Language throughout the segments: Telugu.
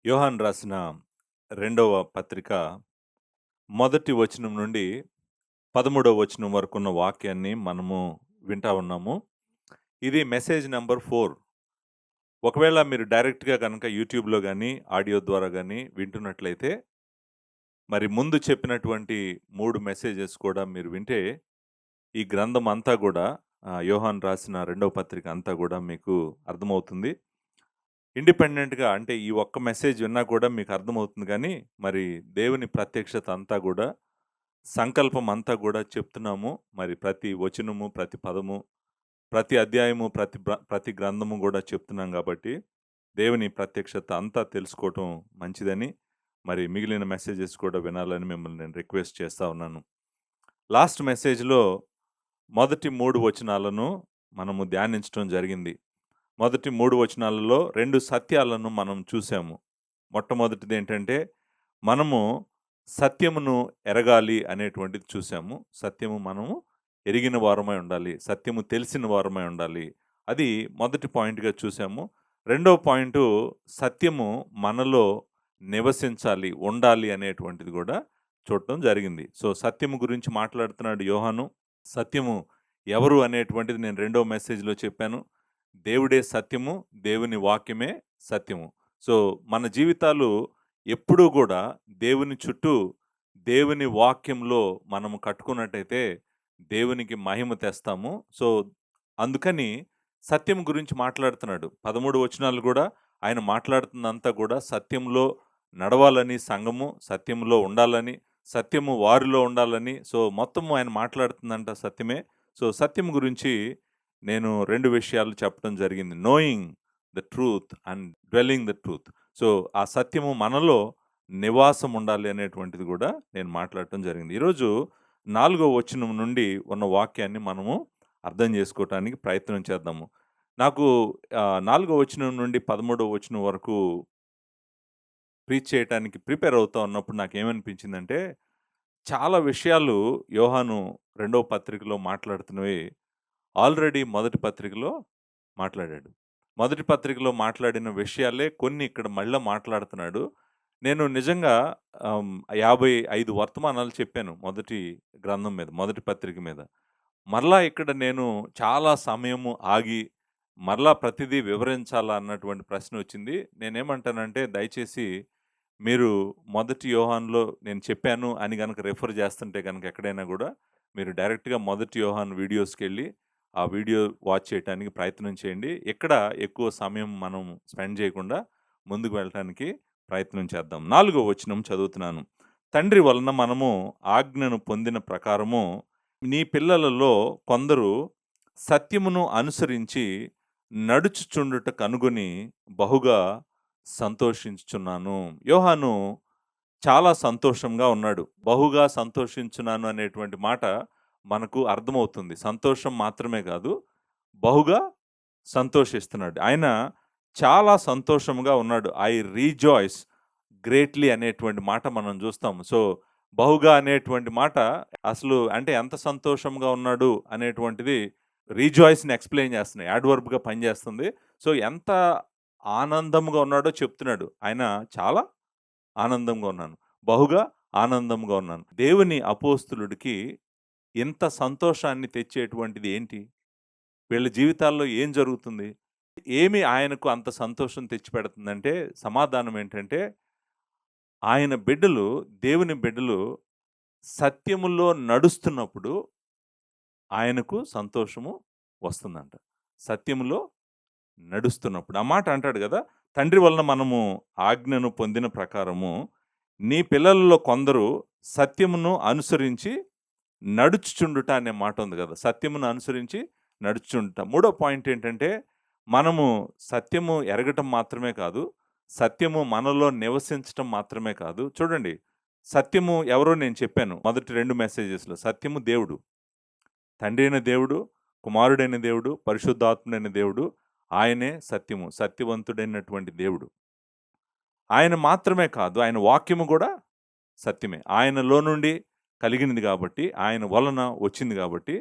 యోహాను రాసిన రెండవ పత్రిక మొదటి వచనం నుండి 13వ వచనం వరకున్న వాక్యాన్ని మనము వింటా ఉన్నాము. ఇది మెసేజ్ నంబర్ 4. ఒకవేళ మీరు డైరెక్ట్‌గా గనక యూట్యూబ్‌లో గాని, ఆడియో ద్వారా గాని వింటున్నట్లయితే, మరి ముందు చెప్పినటువంటి 3 మెసేజెస్ కూడా మీరు వింటే, ఈ గ్రంథం అంతా గూడా యోహాను రాసిన రెండవ పత్రిక అంతా గూడా మీకు అర్థమవుతుంది. ఇండిపెండెంట్‌గా అంటే ఈ ఒక్క మెసేజ్ విన్నా కూడా మీకు అర్థమవుతుంది గానీ, మరి దేవుని ప్రత్యక్షత అంతా గూడా, సంకల్పం అంతా గూడా చెప్తున్నాము. మరి ప్రతి వచనము, ప్రతి పదము, ప్రతి అధ్యాయము, ప్రతి గ్రంథము గూడా చెప్తున్నాం గాబట్టి, దేవుని ప్రత్యక్షత అంతా తెలుసుకోవటం మంచిదని, మరి మిగిలిన మెసేజెస్ కూడా వినాలని మిమ్మల్ని నేను రిక్వెస్ట్ చేస్తా ఉన్నాను. లాస్ట్ మెసేజ్‌లో మొదటి 3 వచనాలను మనము ధ్యానించటం జరిగింది. మొదటి 3 వచనాలలో 2 సత్యాలను మనం చూసాము. మొట్టమొదటిదేంటంటే, మనము సత్యమును ఎరగాలి అనేటువంటిది చూసాము. సత్యము మనము ఎరిగిన వారమై ఉండాలి. సత్యము తెలిసిన వారమై ఉండాలి. అది మొదటి పాయింట్‌గా చూసాము. రెండవ పాయింటు సత్యము మనలో నివసించాలి, ఉండాలి అనేటువంటిది గూడా చూడటం జరిగింది. సో, సత్యము గురించి మాట్లాడుతున్నాడు యోహాను. సత్యము ఎవరు అనేటువంటిది నేను రెండో మెసేజ్‌లో చెప్పాను. దేవుడే సత్యము, దేవుని వాక్యమే సత్యము. సో, మన జీవితాలు ఎప్పుడూ గూడా దేవుని చుట్టూ, దేవుని వాక్యంలో మనము కట్టుకున్నట్టయితే, దేవునికి మహిమ తెస్తాము. సో, అందుకని సత్యం గురించి మాట్లాడుతున్నాడు. 13 వచనాలు గూడా ఆయన మాట్లాడుతుందంతా గూడా సత్యంలో నడవాలని సంఘము, సత్యంలో ఉండాలని, సత్యము వారిలో ఉండాలని. సో, మొత్తము ఆయన మాట్లాడుతుందంట సత్యమే. సో, సత్యం గురించి నేను 2 విషయాలు చెప్పడం జరిగింది. Knowing the truth and dwelling the truth. So, ఆ సత్యము మనలో నివాసం ఉండాలి అనేటువంటిది గూడా నేను మాట్లాడటం జరిగింది. ఈరోజు 4 వచనం నుండి ఉన్న వాక్యాన్ని మనము అర్థం చేసుకోవటానికి ప్రయత్నం చేద్దాము. నాకు 4 వచనం నుండి 13 వచనం వరకు ప్రీచ్ చేయటానికి ప్రిపేర్ అవుతా ఉన్నప్పుడు నాకేమనిపించిందంటే, చాలా విషయాలు యోహాను రెండవ పత్రికలో మాట్లాడుతున్నవి ఆల్రెడీ మొదటి పత్రికలో మాట్లాడాడు. మొదటి పత్రికలో మాట్లాడిన విషయాలే కొన్ని ఇక్కడ మళ్ళా మాట్లాడుతున్నాడు. నేను నిజంగా 55 వర్తమానాలు చెప్పాను మొదటి గ్రంథం మీద, మొదటి పత్రిక మీద. మరలా ఇక్కడ నేను చాలా సమయము ఆగి, మరలా ప్రతిదీ వివరించాలా అన్నటువంటి ప్రశ్నొచ్చింది. నేనేమంటానంటే దయచేసి మీరు మొదటి యోహానులో నేను చెప్పాను అని గనక రిఫర్ చేస్తుంటే గనక ఎక్కడైనా గూడా, మీరు డైరెక్ట్‌గా మొదటి యోహాను వీడియోస్‌కెళ్ళి ఆ వీడియో వాచ్ చేయటానికి ప్రయత్నం చేయండి. ఎక్కడ ఎక్కువ సమయం మనం స్పెండ్ చేయకుండా ముందుకు వెళ్ళటానికి ప్రయత్నం చేద్దాం. 4వ వచనం చదువుతున్నాను. తండ్రి వలన మనము ఆజ్ఞను పొందిన ప్రకారము నీ పిల్లలలో కొందరు సత్యమును అనుసరించి నడుచుచుండుట కనుగొని బహుగా సంతోషించుచున్నాను. యోహాను చాలా సంతోషంగా ఉన్నాడు. బహుగా సంతోషించున్నాను అనేటువంటి మాట మనకు అర్థమవుతుంది. సంతోషం మాత్రమే గాదు, బహుగా సంతోషిస్తున్నాడు. ఆయన చాలా సంతోషంగా ఉన్నాడు. ఐ రిజాయిస్ గ్రేట్‌లీ అనేటువంటి మాట మనం జూస్తాము. సో, బహుగా అనేటువంటి మాట అసలు అంటే ఎంత సంతోషంగా ఉన్నాడు అనేటువంటిది రిజాయిస్‌ని ఎక్స్‌ప్లెయిన్ చేస్తున్నాయి. యాడ్వర్బ్‌గా పనిచేస్తుంది. సో, ఎంత ఆనందంగా ఉన్నాడో చెప్తున్నాడు. ఆయన చాలా ఆనందంగా ఉన్నాను. బహుగా ఆనందంగా ఉన్నాను. దేవుని అపోస్తలుడికి ఇంత సంతోషాన్ని తెచ్చేటువంటిది ఏంటి? వీళ్ళ జీవితాల్లో ఏం జరుగుతుంది? ఏమి ఆయనకు అంత సంతోషం తెచ్చిపెడుతుందంటే, సమాధానం ఏంటంటే, ఆయన బిడ్డలు, దేవుని బిడ్డలు సత్యములో నడుస్తున్నప్పుడు ఆయనకు సంతోషము వస్తుందంట. సత్యములో నడుస్తున్నప్పుడు. ఆ మాట అంటాడు గదా! తండ్రి వలన మనము ఆజ్ఞను పొందిన ప్రకారము, నీ పిల్లలలో కొందరు సత్యమును అనుసరించి నడుచుచుండుట అనే మాట ఉంది గదా! సత్యమును అనుసరించి నడుచుచుండుట. మూడో పాయింట్ ఏంటంటే, మనము సత్యము ఎరగటం మాత్రమే కాదు, సత్యము మనలో నివసించటం మాత్రమే కాదు. చూడండి, సత్యము ఎవరో నేను చెప్పాను మొదటి 2 మెసేజెస్‌లో. సత్యము దేవుడు. తండ్రి అయిన దేవుడు, కుమారుడైన దేవుడు, పరిశుద్ధాత్ముడైన దేవుడు. ఆయనే సత్యము. సత్యవంతుడైనటువంటి దేవుడు. ఆయన మాత్రమే కాదు, ఆయన వాక్యము గూడా సత్యమే. ఆయనలో నుండి కలిగినది గాబట్టి, ఆయన వలన వచ్చింది గాబట్టి,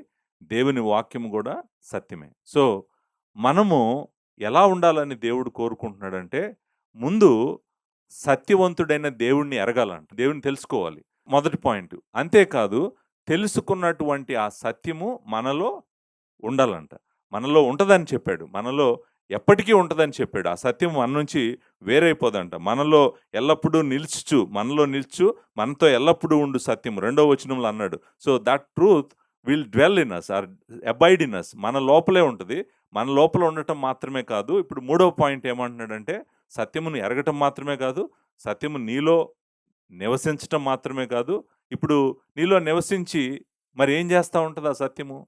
దేవుని వాక్యము గూడా సత్యమే. సో, మనము ఎలా ఉండాలని దేవుడు కోరుకుంటున్నాడంటే, ముందు సత్యవంతుడైన దేవుడిని ఎరగాలంట. దేవుడిని తెలుసుకోవాలి. మొదటి పాయింట్. అంతేకాదు తెలుసుకున్నటువంటి ఆ సత్యము మనలో ఉండాలంట. మనలో ఉంటదని చెప్పాడు. మనలో ఎప్పటికీ ఉంటదని చెప్పాడు. ఆ సత్యం మన నుంచి వేరైపోదంట. మనలో ఎల్లప్పుడూ మనలో నిలుచు, మనతో ఎల్లప్పుడూ ఉండు సత్యం. రెండో వచనంలో అన్నాడు. So, that truth will dwell in us or abide in us. మన లోపలే ఉంటది. మన లోపల ఉండటం మాత్రమే కాదు. ఇప్పుడు మూడవ పాయింట్ ఏమంటున్నాడంటే, సత్యమును ఎరగటం మాత్రమే కాదు, సత్యము నీలో నివసించటం మాత్రమే కాదు, ఇప్పుడు నీలో నివసించి మరి ఏం చేస్తా ఉంటది ఆ సత్యము?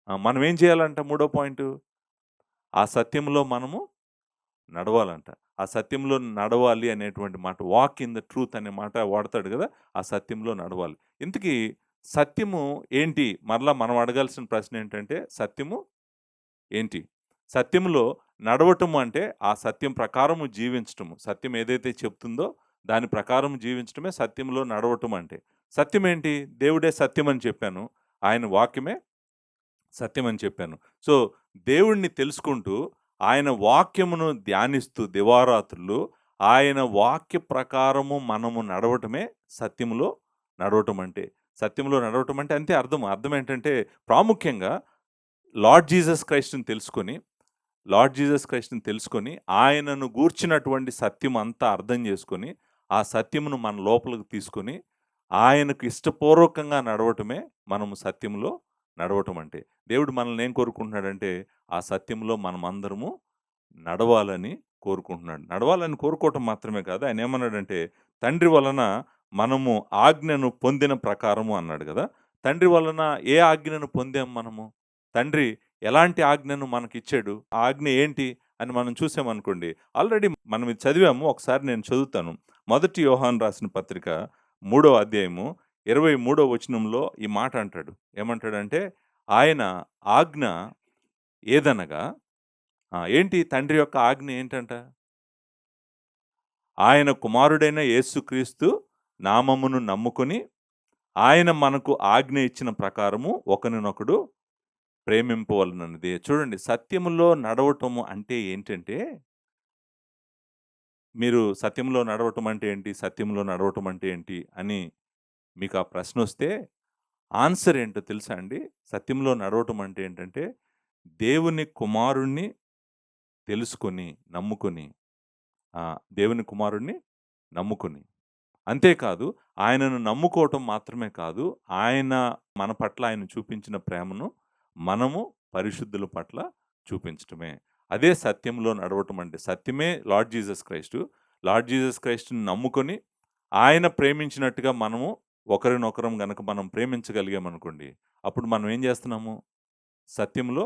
మనం ఏం చేయాలంట మూడో పాయింటు? ఆ సత్యంలో మనము నడవాలంట. ఆ సత్యంలో నడవాలి అనేటువంటి మాట, వాక్ ఇన్ ద ట్రూత్ అనే మాట వాడతాడు గదా! ఆ సత్యంలో నడవాలి. ఇంతకీ సత్యము ఏంటి? మరలా మనం అడగాల్సిన ప్రశ్న ఏంటంటే, సత్యము ఏంటి? సత్యములో నడవటము అంటే, ఆ సత్యం ప్రకారము జీవించటము. సత్యం ఏదైతే చెప్తుందో, దాని ప్రకారం జీవించటమే సత్యంలో నడవటం అంటే. సత్యమేంటి? దేవుడే సత్యమని చెప్పాను. ఆయన వాక్యమే సత్యమని చెప్పాను. సో, దేవుడిని తెలుసుకుంటూ, ఆయన వాక్యమును ధ్యానిస్తూ దివారాత్రులు, ఆయన వాక్య ప్రకారము మనము నడవటమే సత్యములో నడవటం అంటే. సత్యంలో నడవటం అంటే అంతే అర్థం. అర్థం ఏంటంటే, ప్రాముఖ్యంగా లార్డ్ జీసస్ క్రైస్ట్‌ని తెలుసుకొని, ఆయనను గూర్చినటువంటి సత్యం అంతా అర్థం చేసుకొని, ఆ సత్యమును మన లోపలికి తీసుకొని, ఆయనకు ఇష్టపూర్వకంగా నడవటమే మనము సత్యంలో నడవటం అంటే. దేవుడు మనల్ని ఏం కోరుకుంటున్నాడంటే, ఆ సత్యంలో మనమందరము నడవాలని కోరుకుంటున్నాడు. నడవాలని కోరుకోవటం మాత్రమే కాదు. ఆయనేమన్నాడంటే, తండ్రి వలన మనము ఆజ్ఞను పొందిన ప్రకారము అన్నాడు గదా! తండ్రి వలన ఏ ఆజ్ఞను పొందాం మనము? తండ్రి ఎలాంటి ఆజ్ఞను మనకిచ్చాడు? ఆ ఆజ్ఞ ఏంటి అని మనం చూసామనుకోండి. ఆల్రెడీ మనం ఇది చదివాము. ఒకసారి నేను చదువుతాను. మొదటి యోహాను రాసిన పత్రిక, మూడో అధ్యాయము 23 వచనంలో ఈ మాట అంటాడు. ఏమంటాడంటే, ఆయన ఆజ్ఞ ఏదనగా ఏంటి తండ్రి యొక్క ఆజ్ఞ ఏంటంట? ఆయన కుమారుడైన యేసుక్రీస్తు నామమును నమ్ముకొని, ఆయన మనకు ఆజ్ఞ ఇచ్చిన ప్రకారము ఒకరినొకడు ప్రేమింపవలనన్నది. చూడండి, సత్యములో నడవటము అంటే ఏంటంటే, మీరు సత్యంలో నడవటం అంటే ఏంటి? సత్యంలో నడవటం అంటే ఏంటి? అని మీకు ఆ ప్రశ్నొస్తే ఆన్సర్ ఏంటో తెలుసా అండి? సత్యంలో నడవటం అంటే ఏంటంటే, దేవుని కుమారుడిని తెలుసుకొని, నమ్ముకొని, దేవుని కుమారుడిని నమ్ముకొని. అంతేకాదు, ఆయనను నమ్ముకోవటం మాత్రమే కాదు, ఆయన మన పట్ల ఆయన చూపించిన ప్రేమను మనము పరిశుద్ధుల పట్ల చూపించటమే. అదే సత్యంలో నడవటం అంటే. సత్యమే Lord Jesus Christ. Lord Jesus క్రైస్ట్‌ని నమ్ముకొని, ఆయన ప్రేమించినట్టుగా మనము ఒకరినొకరం గనక మనం ప్రేమించగలిగామనుకోండి, అప్పుడు మనం ఏం చేస్తున్నాము? సత్యంలో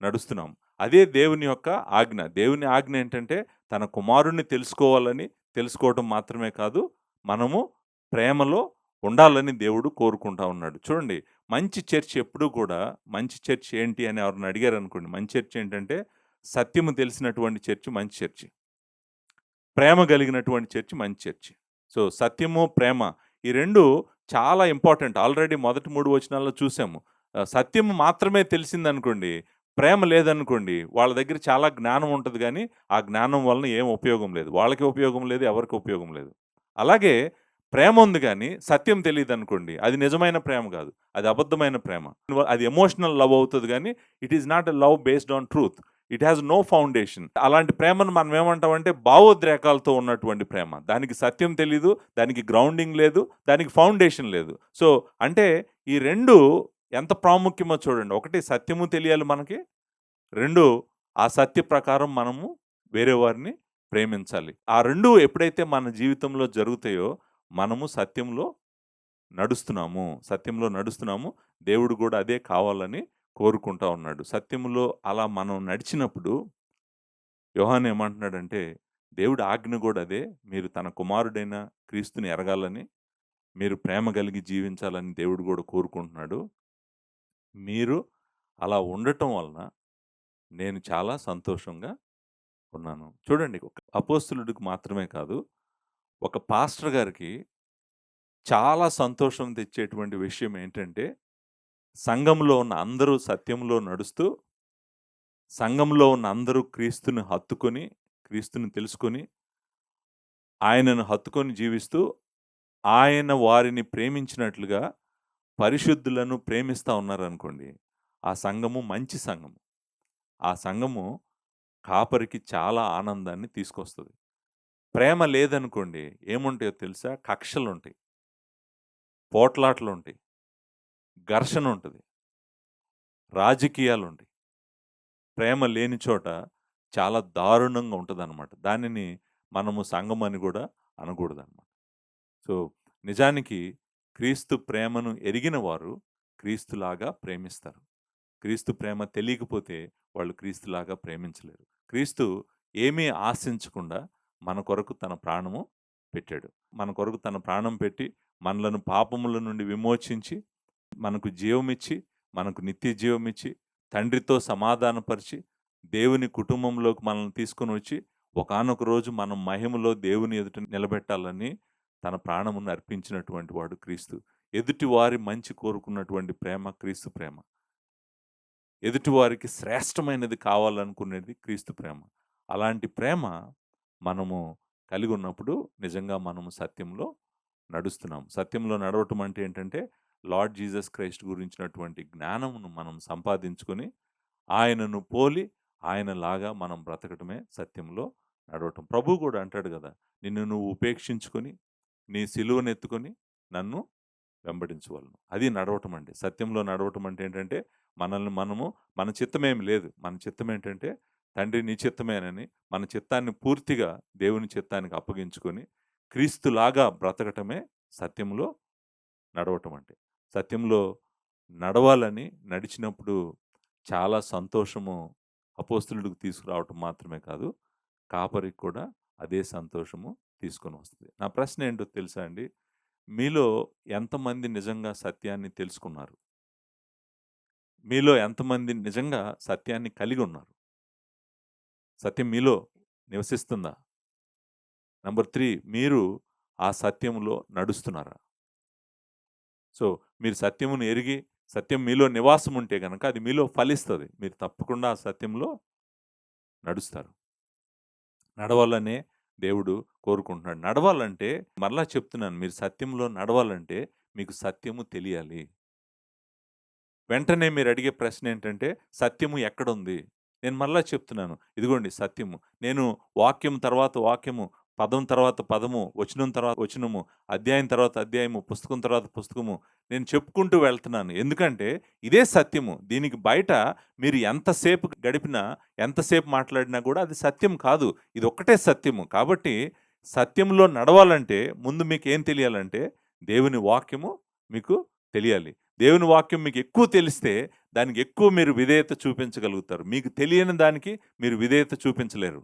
నడుస్తున్నాం. అదే దేవుని యొక్క ఆజ్ఞ. దేవుని ఆజ్ఞ ఏంటంటే, తన కుమారుడిని తెలుసుకోవాలని, తెలుసుకోవటం మాత్రమే కాదు, మనము ప్రేమలో ఉండాలని దేవుడు కోరుకుంటా ఉన్నాడు. చూడండి, మంచి చర్చ్ ఎప్పుడూ కూడా, మంచి చర్చ్ ఏంటి అని ఎవరైనా అడిగారనుకోండి, మంచి చర్చ్ ఏంటంటే, సత్యము తెలిసినటువంటి చర్చ్ మంచి చర్చి. ప్రేమ కలిగినటువంటి చర్చ్ మంచి చర్చి. సో, సత్యము, ప్రేమ ఈ 2 చాలా ఇంపార్టెంట్. ఆల్రెడీ మొదటి 3 వచనాల్లో చూసాము. సత్యము మాత్రమే తెలిసిందనుకోండి, ప్రేమ లేదనుకోండి, వాళ్ళ దగ్గర చాలా జ్ఞానం ఉంటది గానీ, ఆ జ్ఞానం వలన ఏం ఉపయోగం లేదు. వాళ్ళకి ఉపయోగం లేదు, ఎవరికీ ఉపయోగం లేదు. అలాగే ప్రేమ ఉంది గానీ, సత్యం తెలీదనుకోండి, అది నిజమైన ప్రేమ గాదు. అది అబద్ధమైన ప్రేమ. అది ఎమోషనల్ లవ్ అవుతది గానీ, it is not a love based on truth. It has no foundation. అలాంటి ప్రేమను మనం ఏమంటామంటే, భావోద్రేకాలతో ఉన్నటువంటి ప్రేమ. దానికి సత్యం తెలీదు, దానికి గ్రౌండింగ్ లేదు, దానికి ఫౌండేషన్ లేదు. సో, అంటే ఈ 2 ఎంత ప్రాముఖ్యమో చూడండి. ఒకటి సత్యము తెలియాలి మనకి. 2 ఆ సత్య ప్రకారం మనము వేరే వారిని ప్రేమించాలి. ఆ 2 ఎప్పుడైతే మన జీవితంలో జరుగుతాయో, మనము సత్యంలో నడుస్తున్నాము. దేవుడు గూడా అదే కావాలని కోరుకుంటా ఉన్నాడు. సత్యములో అలా మనం నడిచినప్పుడు యోహాను ఏమంటున్నాడంటే, దేవుడి ఆజ్ఞ గూడా అదే. మీరు తన కుమారుడైన క్రీస్తుని ఎరగాలని, మీరు ప్రేమ కలిగి జీవించాలని దేవుడు గూడా కోరుకుంటున్నాడు. మీరు అలా ఉండటం వలన నేను చాలా సంతోషంగా ఉన్నాను. చూడండి, ఒక అపోస్తలుడికి మాత్రమే కాదు, ఒక పాస్టర్ గారికి చాలా సంతోషం తెచ్చేటువంటి విషయం ఏంటంటే, సంఘంలో ఉన్న అందరూ సత్యంలో నడుస్తూ, సంఘంలో ఉన్న అందరూ క్రీస్తుని హత్తుకొని, క్రీస్తుని తెలుసుకొని, ఆయనను హత్తుకొని జీవిస్తూ, ఆయన వారిని ప్రేమించినట్లుగా పరిశుద్ధులను ప్రేమిస్తా ఉన్నారనుకోండి, ఆ సంఘము మంచి సంఘము. ఆ సంఘము కాపరికి చాలా ఆనందాన్ని తీసుకొస్తది. ప్రేమ లేదనుకోండి, ఏముంటాయో తెలుసా? కక్షలుంటాయి, పోట్లాటలుంటాయి, ఘర్షణుంటది, రాజకీయాలుంటాయి. ప్రేమ లేని చోట చాలా దారుణంగా ఉంటదనమాట. దానిని మనము సంఘమని గూడా అనగూడదనమాట. సో, నిజానికి క్రీస్తు ప్రేమను ఎరిగిన వారు క్రీస్తులాగా ప్రేమిస్తారు. క్రీస్తు ప్రేమ తెలియకపోతే వాళ్ళు క్రీస్తులాగా ప్రేమించలేరు. క్రీస్తు ఏమీ ఆశించకుండా మన కొరకు తన ప్రాణము పెట్టాడు. మన కొరకు తన ప్రాణం పెట్టి మనలను పాపముల నుండి విమోచించి, మనకు జీవమిచ్చి, మనకు నిత్య జీవమిచ్చి, తండ్రితో సమాధానపరిచి, దేవుని కుటుంబంలోకి మనల్ని తీసుకొనొచ్చి, ఒకానొక రోజు మనం మహిమలో దేవుని ఎదుట నిలబెట్టాలని తన ప్రాణమును అర్పించినటువంటి వాడు క్రీస్తు. ఎదుటి వారి మంచి కోరుకున్నటువంటి ప్రేమ క్రీస్తు ప్రేమ. ఎదుటివారికి శ్రేష్టమైనది కావాలనుకునేది క్రీస్తు ప్రేమ. అలాంటి ప్రేమ మనము కలిగున్నప్పుడు నిజంగా మనము సత్యంలో నడుస్తున్నాం. సత్యంలో నడవటం అంటే ఏంటంటే, లార్డ్ జీసస్ క్రైస్ట్ గురించినటువంటి జ్ఞానమును మనం సంపాదించుకొని, ఆయనను పోలి, ఆయనలాగా మనం బ్రతకటమే సత్యంలో నడవటం. ప్రభువు గూడా అంటాడు గదా! నిన్ను నువ్వు ఉపేక్షించుకొని, నీ సిలువనెత్తుకొని నన్ను వెంబడించవలెను. అది నడవటం అంటే. సత్యంలో నడవటం అంటే ఏంటంటే, మనల్ని మనము మన చిత్తమేమి లేదు. మన చిత్తం ఏంటంటే, తండ్రి నీ చిత్తమేనని మన చిత్తాన్ని పూర్తిగా దేవుని చిత్తానికి అప్పగించుకొని, క్రీస్తులాగా బ్రతకటమే సత్యంలో నడవటం అంటే. సత్యంలో నడవాలని నడిచినప్పుడు చాలా సంతోషము అపోస్తలుడికి తీసుకురావటం మాత్రమే కాదు, కాపరికి కూడా అదే సంతోషము తీసుకొనొస్తది. నా ప్రశ్న ఏంటో తెలుసా అండి? మీలో ఎంతమంది నిజంగా సత్యాన్ని తెలుసుకున్నారు? మీలో ఎంతమంది నిజంగా సత్యాన్ని కలిగి ఉన్నారు? సత్యం మీలో నివసిస్తుందా? నంబర్ 3, మీరు ఆ సత్యములో నడుస్తున్నారా? సో, మీరు సత్యమును ఎరిగి, సత్యం మీలో నివాసం ఉంటే గనక అది మీలో ఫలిస్తది. మీరు తప్పకుండా ఆ సత్యంలో నడుస్తారు. నడవాలనే దేవుడు కోరుకుంటున్నాడు. నడవాలంటే మరలా చెప్తున్నాను, మీరు సత్యంలో నడవాలంటే మీకు సత్యము తెలియాలి. వెంటనే మీరడిగే ప్రశ్నేంటంటే, సత్యము ఎక్కడుంది? నేను మరలా చెప్తున్నాను. ఇదిగోండి సత్యము. నేను వాక్యం తర్వాత వాక్యము, పదం తర్వాత పదము, వచనం తర్వాత వచనము, అధ్యాయం తర్వాత అధ్యాయము, పుస్తకం తర్వాత పుస్తకము నేను చెప్పుకుంటూ వెళ్తున్నాను. ఎందుకంటే, ఇదే సత్యము. దీనికి బయట మీరు ఎంతసేపు గడిపినా, ఎంతసేపు మాట్లాడినా గూడా అది సత్యం కాదు. ఇదొక్కటే సత్యము. కాబట్టి సత్యంలో నడవాలంటే ముందు మీకేం తెలియాలంటే, దేవుని వాక్యము మీకు తెలియాలి. దేవుని వాక్యం మీకు ఎక్కువ తెలిస్తే, దానికి ఎక్కువ మీరు విధేయత చూపించగలుగుతారు. మీకు తెలియని దానికి మీరు విధేయత చూపించలేరు.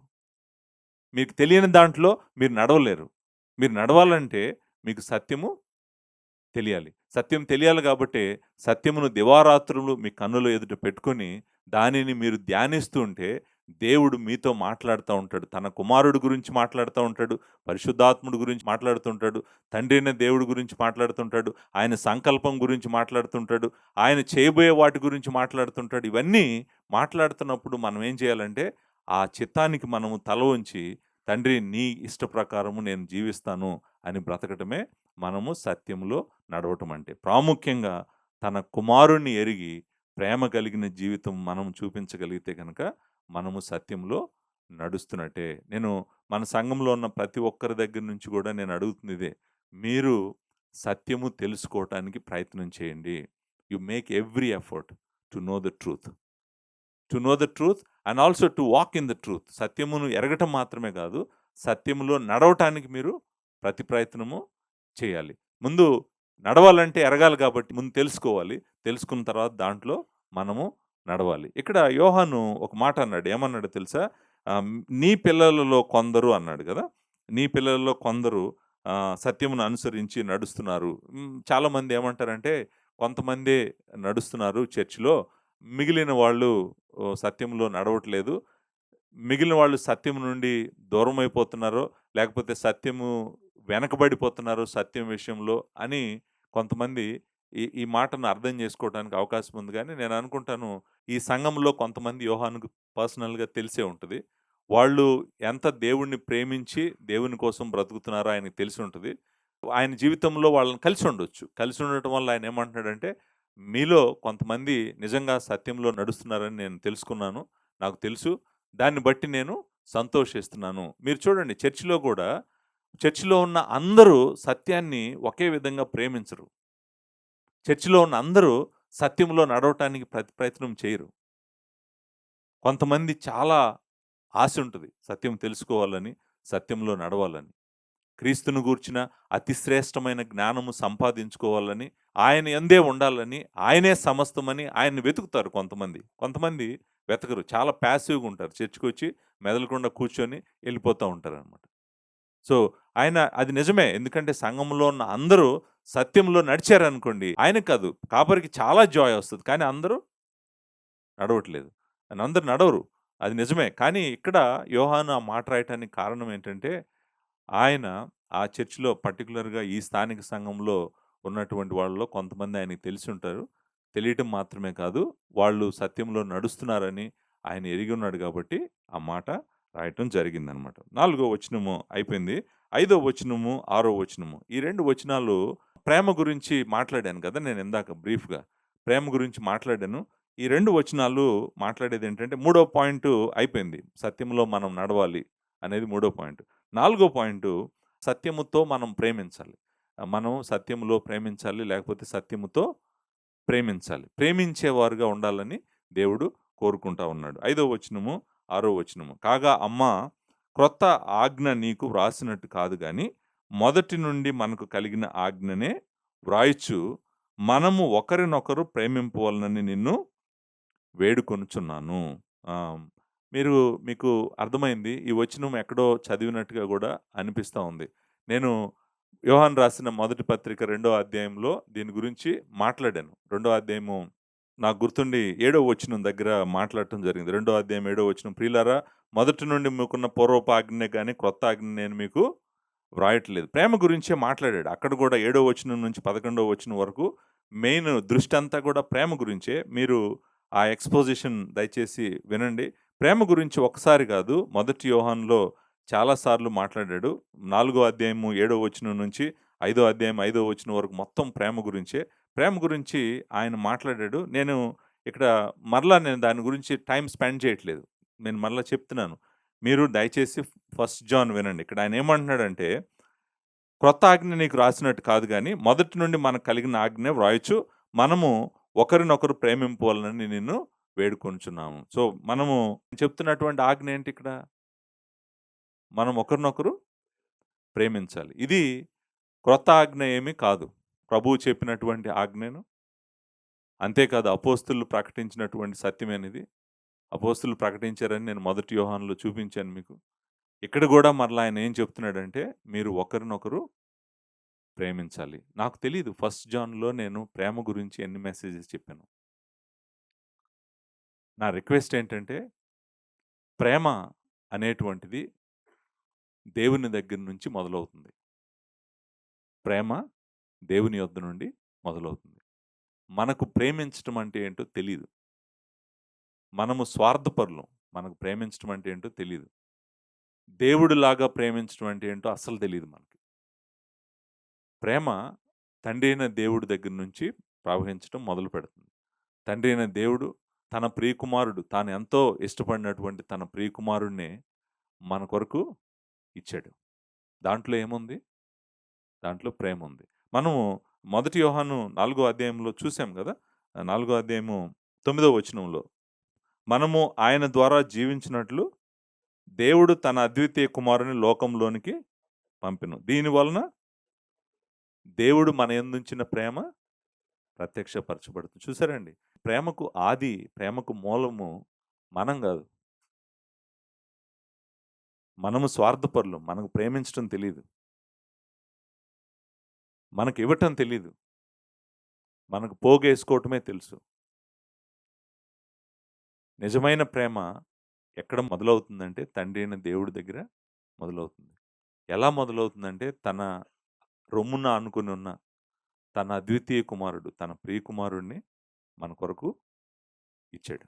మీకు తెలియని దాంట్లో మీరు నడవలేరు. మీరు నడవాలంటే మీకు సత్యము తెలియాలి. సత్యం తెలియాలి గాబట్టే, సత్యమును దివారాత్రులు మీ కన్నుల ఎదుట పెట్టుకొని, దానిని మీరు ధ్యానిస్తూ ఉంటే, దేవుడు మీతో మాట్లాడుతా ఉంటాడు. తన కుమారుడు గురించి మాట్లాడుతా ఉంటాడు. పరిశుద్ధాత్ముడు గురించి మాట్లాడుతుంటాడు. తండ్రి అయిన దేవుడి గురించి మాట్లాడుతుంటాడు. ఆయన సంకల్పం గురించి మాట్లాడుతుంటాడు. ఆయన చేయబోయే వాటి గురించి మాట్లాడుతుంటాడు. ఇవన్నీ మాట్లాడుతున్నప్పుడు మనం ఏం చేయాలంటే, ఆ చిత్తానికి మనము తల వంచి, తండ్రి నీ ఇష్ట ప్రకారము నేను జీవిస్తాను అని బ్రతకటమే మనము సత్యములో నడవటం అంటే. ప్రాముఖ్యంగా తన కుమారుణ్ణి ఎరిగి ప్రేమ కలిగిన జీవితం మనం చూపించగలిగితే గనక మనము సత్యంలో నడుస్తున్నట్టే. నేను మన సంఘంలో ఉన్న ప్రతి ఒక్కరి దగ్గర నుంచి గూడా నేను అడుగుతుంది ఇదే. మీరు సత్యము తెలుసుకోవటానికి ప్రయత్నం చేయండి. You make every effort to know the truth. To know the truth and also to walk in the truth. సత్యమును ఎరగటం మాత్రమే కాదు, సత్యములో నడవటానికి మీరు ప్రతి ప్రయత్నము చేయాలి. ముందు నడవాలంటే ఎరగాలి కాబట్టి ముందు తెలుసుకోవాలి. తెలుసుకున్న తర్వాత దాంట్లో మనము నడవాలి. ఇక్కడ యోహాను ఒక మాట అన్నాడు. ఏమన్నాడో తెలుసా? "నీ పిల్లలలో కొందరు" అన్నాడు గదా! "నీ పిల్లలలో కొందరు సత్యమును అనుసరించి నడుస్తున్నారు." చాలామంది ఏమంటారంటే, కొంతమందే నడుస్తున్నారు చర్చ్‌లో. మిగిలిన వాళ్ళు సత్యంలో నడవట్లేదు. మిగిలిన వాళ్ళు సత్యం నుండి దూరమైపోతున్నారో, లేకపోతే సత్యము వెనకబడిపోతున్నారు సత్యం విషయంలో అని కొంతమంది ఈ ఈ మాటను అర్థం చేసుకోవడానికి అవకాశం ఉంది గానీ, నేననుకుంటాను ఈ సంఘంలో కొంతమంది యోహానుకు పర్సనల్‌గా తెలిసే ఉంటది. వాళ్ళు ఎంత దేవుడిని ప్రేమించి, దేవుని కోసం బ్రతుకుతున్నారో ఆయనకి తెలిసుంటది. ఆయన జీవితంలో వాళ్ళని కలిసుండొచ్చు. కలిసుండటం వల్ల ఆయనేమంటున్నాడంటే, మీలో కొంతమంది నిజంగా సత్యంలో నడుస్తున్నారని నేను తెలుసుకున్నాను. నాకు తెలుసు. దాన్ని బట్టి నేను సంతోషిస్తున్నాను. మీరు చూడండి చర్చిలో గూడా, చర్చిలో ఉన్న అందరూ సత్యాన్ని ఒకే విధంగా ప్రేమించరు. చర్చిలో ఉన్న అందరూ సత్యంలో నడవటానికి ప్రయత్నం చేయరు. కొంతమంది చాలా ఆశ ఉంటది. సత్యం తెలుసుకోవాలని, సత్యంలో నడవాలని. క్రీస్తును గూర్చిన అతి శ్రేష్టమైన జ్ఞానము సంపాదించుకోవాలని, ఆయన యందే ఉండాలని, ఆయనే సమస్తమని ఆయన్ని వెతుకుతారు కొంతమంది. కొంతమంది వెతకరు. చాలా ప్యాసివ్‌గా ఉంటారు. చర్చ్‌కొచ్చి మెదలకుండా కూర్చొని ఎళ్ళిపోతా ఉంటారనమాట. సో, ఆయన అది నిజమే. ఎందుకంటే సంఘంలో ఉన్న అందరూ సత్యంలో నడిచారనుకోండి, ఆయనకి కాదు కాపరికి చాలా జాయ్ ఒస్తది. కానీ అందరూ నడవట్లేదు. అందరూ నడవరు. అది నిజమే. కానీ ఇక్కడ యోహాను ఆ మాట రాయటానికి కారణం ఏంటంటే, ఆయన ఆ చర్చ్‌లో పర్టిక్యులర్‌గా ఈ స్థానిక సంఘంలో ఉన్నటువంటి వాళ్ళలో కొంతమంది ఆయనకి తెలిసుంటారు. తెలియటం మాత్రమే కాదు, వాళ్ళు సత్యంలో నడుస్తున్నారని ఆయన ఎరిగున్నాడు గాబట్టి, ఆ మాట రాయటం జరిగిందనమాట. 4 వచనము అయిపోయింది. 5 వచనము, 6 వచనము. ఈ 2 వచనాలు ప్రేమ గురించి మాట్లాడాను కదా! నేనిందాక బ్రీఫ్‌గా. ప్రేమ గురించి మాట్లాడాను. ఈ 2 వచనాలు మాట్లాడేదేంటంటే, మూడో పాయింటు అయిపోయింది. సత్యంలో మనం నడవాలి అనేది మూడో పాయింట్. నాలుగో పాయింటు సత్యముతో మనం ప్రేమించాలి. మనం సత్యములో ప్రేమించాలి. లేకపోతే సత్యముతో ప్రేమించాలి. ప్రేమించేవారుగా ఉండాలని దేవుడు కోరుకుంటా ఉన్నాడు. 5వ వచనము, 6వ వచనము. కాగా అమ్మా, క్రొత్త ఆజ్ఞ నీకు వ్రాసినట్టు కాదు గాని, మొదటి నుండి మనకు కలిగిన ఆజ్ఞనే వ్రాయుచు, మనము ఒకరినొకరు ప్రేమింపవలనని నిన్ను వేడుకొనుచున్నాను. ఆహ్, మీకు అర్థమైంది. ఈ వచనం ఎక్కడో చదివినట్టుగా గూడా అనిపిస్తా ఉంది. నేను యోహాను రాసిన మొదటి పత్రిక రెండో అధ్యాయంలో దీని గురించి మాట్లాడాను. రెండో అధ్యాయము నాకు గుర్తుండి ఏడో వచనం దగ్గర మాట్లాడటం జరిగింది. రెండో అధ్యాయం ఏడో వచనం. ప్రియులారా, మొదటి నుండి మీకున్న పూర్వపు ఆజ్ఞనే గాని, క్రొత్త ఆజ్ఞ నేను మీకు వ్రాయట్లేదు. ప్రేమ గురించే మాట్లాడాడు. అక్కడ గూడా ఏడో వచనం నుంచి 11 వచనం వరకు మెయిన్ దృష్టంతా గూడా ప్రేమ గురించే. మీరు ఆ ఎక్స్‌పోజిషన్ దయచేసి వినండి. ప్రేమ గురించి ఒక్కసారి గాదు, మొదటి యోహానులో చాలా సార్లు మాట్లాడాడు. 4 అధ్యాయము 7 వచనం నుంచి 5 అధ్యాయం 5 వచనం వరకు మొత్తం ప్రేమ గురించే. ప్రేమ గురించి ఆయన మాట్లాడాడు. ఇక్కడ నేను దాని గురించి టైమ్ స్పెండ్ చేయట్లేదు. నేను మరలా చెప్తున్నాను. మీరు దయచేసి ఫస్ట్ జాన్ వినండి. ఇక్కడ ఆయన ఏమంటున్నాడంటే, క్రొత్త ఆజ్ఞ నీకు రాసినట్టు కాదు గానీ, మొదటి నుండి మనకు కలిగిన ఆజ్ఞ వ్రాయొచ్చు. మనము ఒకరినొకరు ప్రేమింపవలనని నిన్ను వేడుకొనుచున్నాము. సో, మనము చెప్తున్నటువంటి ఆజ్ఞ ఏంటి ఇక్కడ? మనం ఒకరినొకరు ప్రేమించాలి. ఇది క్రొత్త ఆజ్ఞ ఏమీ కాదు. ప్రభువు చెప్పినటువంటి ఆజ్ఞను. అంతేకాదు అపోస్తలులు ప్రకటించినటువంటి సత్యమేనిది. అపోస్తలులు ప్రకటించారని నేను మొదటి యోహానులో చూపించాను మీకు. ఇక్కడ గూడా మరలా ఆయన ఏం చెప్తున్నాడంటే, మీరు ఒకరినొకరు ప్రేమించాలి. నాకు తెలీదు ఫస్ట్ జాన్‌లో నేను ప్రేమ గురించి ఎన్ని మెసేజెస్ చెప్పానో. నా రిక్వెస్ట్ ఏంటంటే, ప్రేమ అనేటువంటిది దేవుని దగ్గర నుంచి మొదలవుతుంది. ప్రేమ దేవుని యొద్ద నుండి మొదలవుతుంది. మనకు ప్రేమించటం అంటే ఏంటో తెలీదు. మనము స్వార్థపరులం. మనకు ప్రేమించటం అంటే ఏంటో తెలీదు. దేవుడిలాగా ప్రేమించటం అంటే ఏంటో అస్సలు తెలీదు మనకి. ప్రేమ తండ్రైన దేవుడి దగ్గర నుంచి ప్రవహించటం మొదలుపెడుతుంది. తండ్రైన దేవుడు తన ప్రియకుమారుడు తాను ఎంతో ఇష్టపడినటువంటి తన ప్రియకుమారుడినే మన కొరకు ఇచ్చాడు. దాంట్లో ఏముంది? దాంట్లో ప్రేముంది. మనము మొదటి యోహాను 4 అధ్యాయంలో చూసాం గదా! 4 అధ్యాయము 9 వచనంలో మనము ఆయన ద్వారా జీవించినట్లు దేవుడు తన అద్వితీయ కుమారుని లోకంలోనికి పంపెను. దీని వలన దేవుడు మన యందుంచిన ప్రేమ ప్రత్యక్షపరచబడుతుంది. చూసారండి? ప్రేమకు ఆది, ప్రేమకు మూలము మనం గాదు. మనము స్వార్థపరులం. మనకు ప్రేమించటం తెలీదు. మనకివ్వటం తెలీదు. మనకు పోగేసుకోవటమే తెలుసు. నిజమైన ప్రేమ ఎక్కడ మొదలవుతుందంటే, తండ్రి అయిన దేవుడి దగ్గర మొదలవుతుంది. ఎలా మొదలవుతుందంటే, తన రొమ్మున ఆనుకొని ఉన్న తన అద్వితీయ కుమారుడు, తన ప్రియ కుమారుడిని మన కొరకు ఇచ్చాడు.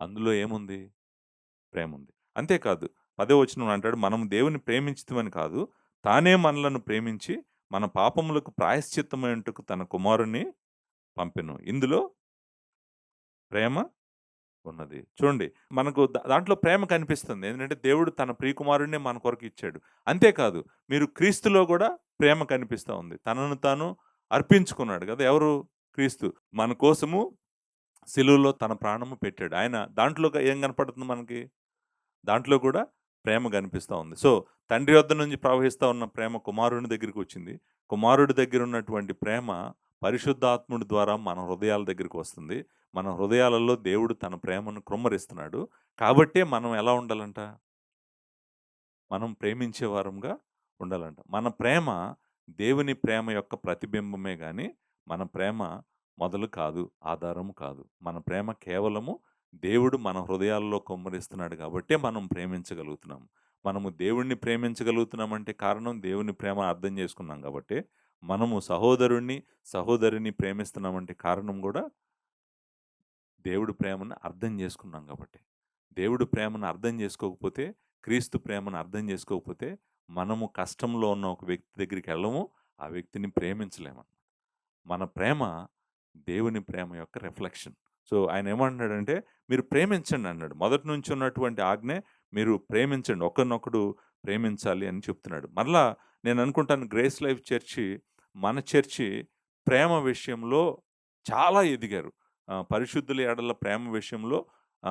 అందులో ఏముంది? ప్రేముంది. అంతేకాదు, 10వ వచనంలో అంటాడు, "మనము దేవుని ప్రేమించితిమని కాదు, తానే మనలను ప్రేమించి, మన పాపములకు ప్రాయశ్చిత్తమయ్యుటకు తన కుమారుడిని పంపెను." ఇందులో ప్రేమ ఉన్నది. చూడండి, మనకు దాంట్లో ప్రేమ కనిపిస్తుంది. ఏంటంటే దేవుడు తన ప్రియకుమారుడినే మన కొరకు ఇచ్చాడు. అంతేకాదు, మీరు క్రీస్తులో గూడా ప్రేమ కనిపిస్తా ఉంది. తనను తాను అర్పించుకున్నాడు గదా! ఎవరు? క్రీస్తు. మన కోసము సిలువలో తన ప్రాణము పెట్టాడు. ఆయన దాంట్లో ఏం కనపడుతుంది మనకి? దాంట్లో కూడా ప్రేమ కనిపిస్తా ఉంది. సో, తండ్రి వద్ద నుంచి ప్రవహిస్తా ఉన్న ప్రేమ కుమారుని దగ్గరికొచ్చింది. కుమారుడి దగ్గరున్నటువంటి ప్రేమ పరిశుద్ధాత్ముడి ద్వారా మన హృదయాల దగ్గరికి వస్తుంది. మన హృదయాలలో దేవుడు తన ప్రేమను కృమ్మరిస్తున్నాడు. కాబట్టే మనం ఎలా ఉండాలంట? మనం ప్రేమించే వారంగా ఉండాలంట. మన ప్రేమ దేవుని ప్రేమ యొక్క ప్రతిబింబమే గాని, మన ప్రేమ మొదలు కాదు, ఆధారం కాదు. మన ప్రేమ కేవలము దేవుడు మన హృదయాల్లో కుమ్మరిస్తున్నాడు కాబట్టే మనం ప్రేమించగలుగుతున్నాం. మనము దేవుడిని ప్రేమించగలుగుతున్నామంటే కారణం దేవుని ప్రేమ అర్థం చేసుకున్నాం కాబట్టే. మనము సహోదరుడిని, సహోదరిని ప్రేమిస్తున్నామంటే కారణం గూడా దేవుడి ప్రేమను అర్థం చేసుకున్నాం కాబట్టి. దేవుడి ప్రేమను అర్థం చేసుకోకపోతే, క్రీస్తు ప్రేమను అర్థం చేసుకోకపోతే, మనము కష్టంలో ఉన్న ఒక వ్యక్తి దగ్గరికెళ్ళము. ఆ వ్యక్తిని ప్రేమించలేము. మన ప్రేమ దేవుని ప్రేమ యొక్క రిఫ్లెక్షన్. సో, ఆయనేమంటున్నాడంటే, మీరు ప్రేమించండి అన్నాడు. మొదటి నుంచి ఉన్నటువంటి ఆజ్ఞే మీరు ప్రేమించండి. ఒకరినొకడు ప్రేమించాలి అని చెప్తున్నాడు. మరలా నేననుకుంటాను, గ్రేస్ లైఫ్ చర్చి, మన చర్చి ప్రేమ విషయంలో చాలా ఎదిగారు. పరిశుద్ధుల ఎడల ప్రేమ విషయంలో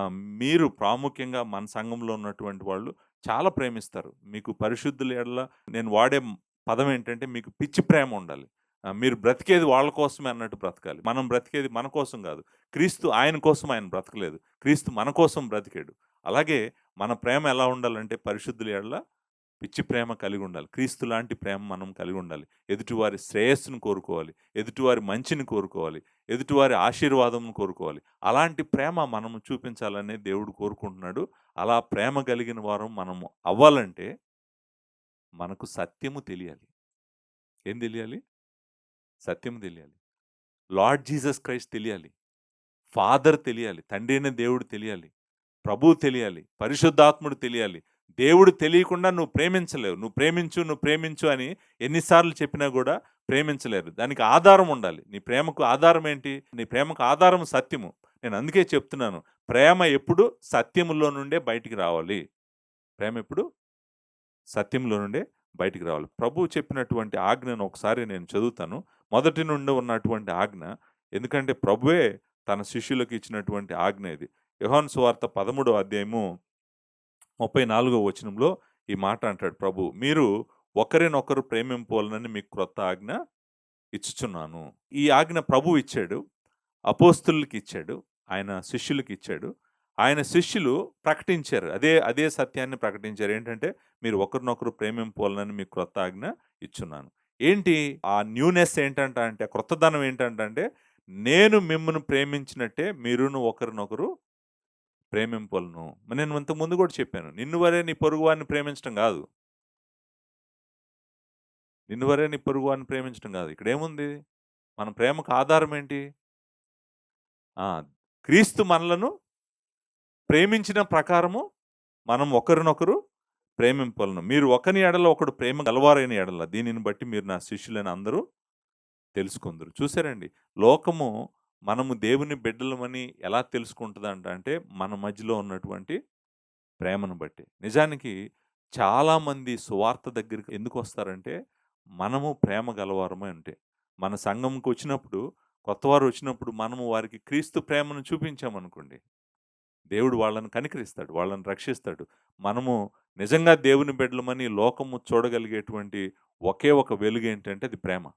మీరు ప్రాముఖ్యంగా మన సంఘంలో ఉన్నటువంటి వాళ్ళు చాలా ప్రేమిస్తారు. మీకు పరిశుద్ధుల ఎడల నేను వాడే పదం ఏంటంటే, మీకు పిచ్చి ప్రేమ ఉండాలి. మీరు బ్రతికేది వాళ్ళ కోసమే అన్నట్టు బ్రతకాలి. మనం బ్రతికేది మన కోసం గాదు. క్రీస్తు ఆయన కోసం ఆయన బ్రతకలేదు. క్రీస్తు మన కోసం బ్రతికాడు. అలాగే మన ప్రేమ ఎలా ఉండాలంటే, పరిశుద్ధుల ఎడల పిచ్చి ప్రేమ కలిగి ఉండాలి. క్రీస్తు లాంటి ప్రేమ మనం కలిగి ఉండాలి. ఎదుటివారి శ్రేయస్సును కోరుకోవాలి. ఎదుటివారి మంచిని కోరుకోవాలి. ఎదుటివారి ఆశీర్వాదంను కోరుకోవాలి. అలాంటి ప్రేమ మనము చూపించాలనే దేవుడు కోరుకుంటున్నాడు. అలా ప్రేమ కలిగిన వారం మనము అవ్వాలంటే, మనకు సత్యము తెలియాలి. ఏం తెలియాలి? సత్యము తెలియాలి. లార్డ్ జీసస్ క్రైస్ట్ తెలియాలి. ఫాదర్ తెలియాలి. తండ్రి అయిన దేవుడు తెలియాలి. ప్రభువు తెలియాలి. పరిశుద్ధాత్ముడు తెలియాలి. దేవుడు తెలియకుండా నువ్వు ప్రేమించలేవు. నువ్వు ప్రేమించు అని ఎన్ని సార్లు చెప్పినా గూడా ప్రేమించలేరు. దానికి ఆధారం ఉండాలి. నీ ప్రేమకు ఆధారం ఏంటి? నీ ప్రేమకు ఆధారం సత్యము. నేను అందుకే చెప్తున్నాను. ప్రేమ ఎప్పుడు సత్యములో నుండే బయటికి రావాలి. ప్రేమ ఎప్పుడు సత్యంలో నుండే బయటికి రావాలి. ప్రభువు చెప్పినటువంటి ఆజ్ఞను ఒకసారి నేను చదువుతాను. మొదటి నుండి ఉన్నటువంటి ఆజ్ఞ. ఎందుకంటే ప్రభువే తన శిష్యులకు ఇచ్చినటువంటి ఆజ్ఞ ఇది. యోహాను సువార్త 13వ అధ్యాయము 34వ వచనంలో ఈ మాట అంటాడు ప్రభు. "మీరు ఒకరినొకరు ప్రేమింపవలెనని మీకు క్రొత్త ఆజ్ఞ ఇచ్చుచున్నాను." ఈ ఆజ్ఞ ప్రభువు ఇచ్చాడు. అపోస్తలులకి ఇచ్చాడు. ఆయన శిష్యులకి ఇచ్చాడు. ఆయన శిష్యులు ప్రకటించారు. అదే సత్యాన్ని ప్రకటించారు. ఏంటంటే, మీరు ఒకరినొకరు ప్రేమింపవలెనని మీకు క్రొత్త ఆజ్ఞ ఇచ్చున్నాను. ఏంటి ఆ న్యూనెస్ ఏంటంటే, క్రొత్తదనం ఏంటంటే, నేను మిమ్మును ప్రేమించినట్టే మీరును ఒకరినొకరు ప్రేమింపవలెను. నేను ఇంతకు ముందు కూడా చెప్పాను. నిన్ను వలె నీ పొరుగువాడిని ప్రేమించడం గాదు. నిన్ను వలె నీ పొరుగువాడిని ప్రేమించడం గాదు. ఇక్కడేముంది? మన ప్రేమకు ఆధారం ఏంటి? ఆ! క్రీస్తు మనలను ప్రేమించిన ప్రకారము మనం ఒకరినొకరు ప్రేమింపవలెను. మీరు ఒకని ఎడల ఒకడు ప్రేమ గలవారైన ఎడల దీనిని బట్టి మీరు నా శిష్యులని అందరూ తెలుసుకొందురు. చూసారండి, లోకము మనము దేవుని బిడ్డలమని ఎలా తెలుసుకుంటదంట అంటే, మన మధ్యలో ఉన్నటువంటి ప్రేమను బట్టి. నిజానికి చాలామంది సువార్త దగ్గరికి ఎందుకొస్తారంటే, మనము ప్రేమ గలవారమై ఉంటే. మన సంఘంకొచ్చినప్పుడు, కొత్తవారు వచ్చినప్పుడు మనము వారికి క్రీస్తు ప్రేమను చూపించామనుకోండి, దేవుడు వాళ్ళని కనికరిస్తాడు. వాళ్ళని రక్షిస్తాడు. మనము నిజంగా దేవుని బిడ్డలమని లోకము చూడగలిగేటువంటి ఒకే ఒక వెలుగేంటంటే అది ప్రేమ.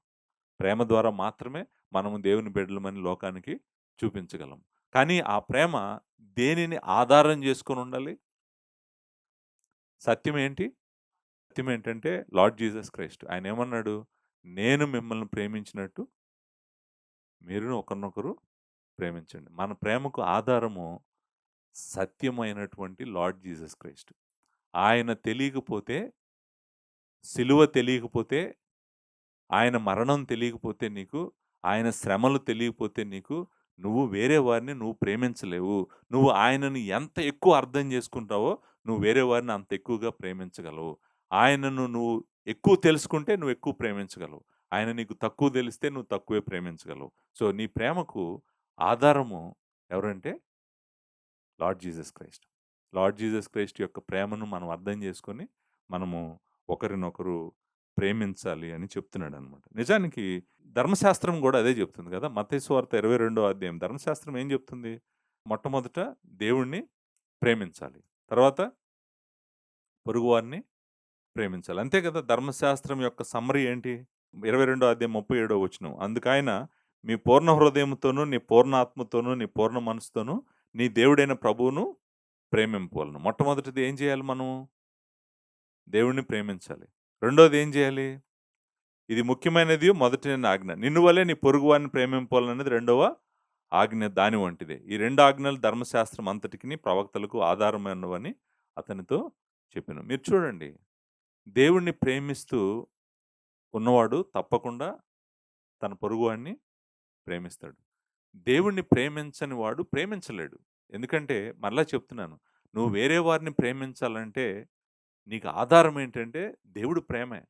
ప్రేమ ద్వారా మాత్రమే మనము దేవుని బిడ్డలమని లోకానికి చూపించగలం. కానీ ఆ ప్రేమ దేనిని ఆధారం చేసుకొనుండాలి? సత్యం ఏంటి? సత్యం ఏంటంటే లార్డ్ జీసస్ క్రైస్ట్. ఆయనేమన్నాడు? "నేను మిమ్మల్ని ప్రేమించినట్టు మీరును ఒకరినొకరు ప్రేమించండి." మన ప్రేమకు ఆధారము సత్యమైనటువంటి లార్డ్ జీసస్ క్రైస్ట్. ఆయన తెలియకపోతే, సిలువ తెలియకపోతే, ఆయన మరణం తెలియకపోతే నీకు, ఆయన శ్రమలు తెలియకపోతే నీకు, నువ్వు వేరే వారిని నువ్వు ప్రేమించలేవు. నువ్వు ఆయనని ఎంత ఎక్కువ అర్థం చేసుకుంటావో, నువ్వు వేరే వారిని అంత ఎక్కువగా ప్రేమించగలవు. ఆయనను నువ్వు ఎక్కువ తెలుసుకుంటే నువ్వు ఎక్కువ ప్రేమించగలవు. ఆయన నీకు తక్కువ తెలిస్తే నువ్వు తక్కువే ప్రేమించగలవు. సో, నీ ప్రేమకు ఆధారము ఎవరంటే lord Jesus Christ. Lord Jesus Christ యొక్క ప్రేమను మనం అర్థం చేసుకొని, మనము ఒకరినొకరు ప్రేమించాలి అని చెప్తున్నాడనమాట. నిజానికి ధర్మశాస్త్రం గూడా అదే చెప్తుంది గదా! మత్తయి సువార్త 22వ అధ్యాయం ధర్మశాస్త్రం ఏం చెప్తుంది? మొట్టమొదట దేవుడిని ప్రేమించాలి. తర్వాత పొరుగువారిని ప్రేమించాలి. అంతే కదా! ధర్మశాస్త్రం యొక్క సమ్మరీ ఏంటి? 22 అధ్యాయం 37 వచనం. అందుకాయన మీ పూర్ణ హృదయముతోను, నీ పూర్ణ ఆత్మతోను, నీ పూర్ణ మనసుతోను నీ దేవుడైన ప్రభువును ప్రేమింపవలెను. మొట్టమొదటిది ఏం చేయాలి మనము? దేవుడిని ప్రేమించాలి. రెండోది ఏం చేయాలి? ఇది ముఖ్యమైనది మొదటి ఆజ్ఞ. నిన్ను వలె నీ పొరుగువారిని ప్రేమింపాలనేది రెండవ ఆజ్ఞ దాని వంటిదే. ఈ 2 ఆజ్ఞలు ధర్మశాస్త్రం అంతటికిని ప్రవక్తలకు ఆధారమైనవని అతనితో చెప్పెను. మీరు చూడండి, దేవుడిని ప్రేమిస్తూ ఉన్నవాడు తప్పకుండా తన పొరుగువాడిని ప్రేమిస్తాడు. దేవుడిని ప్రేమించని వాడు ప్రేమించలేడు. ఎందుకంటే మరలా చెప్తున్నాను. నువ్వు వేరే వారిని ప్రేమించాలంటే నీకు ఆధారం ఏంటంటే దేవుడు ప్రేమే.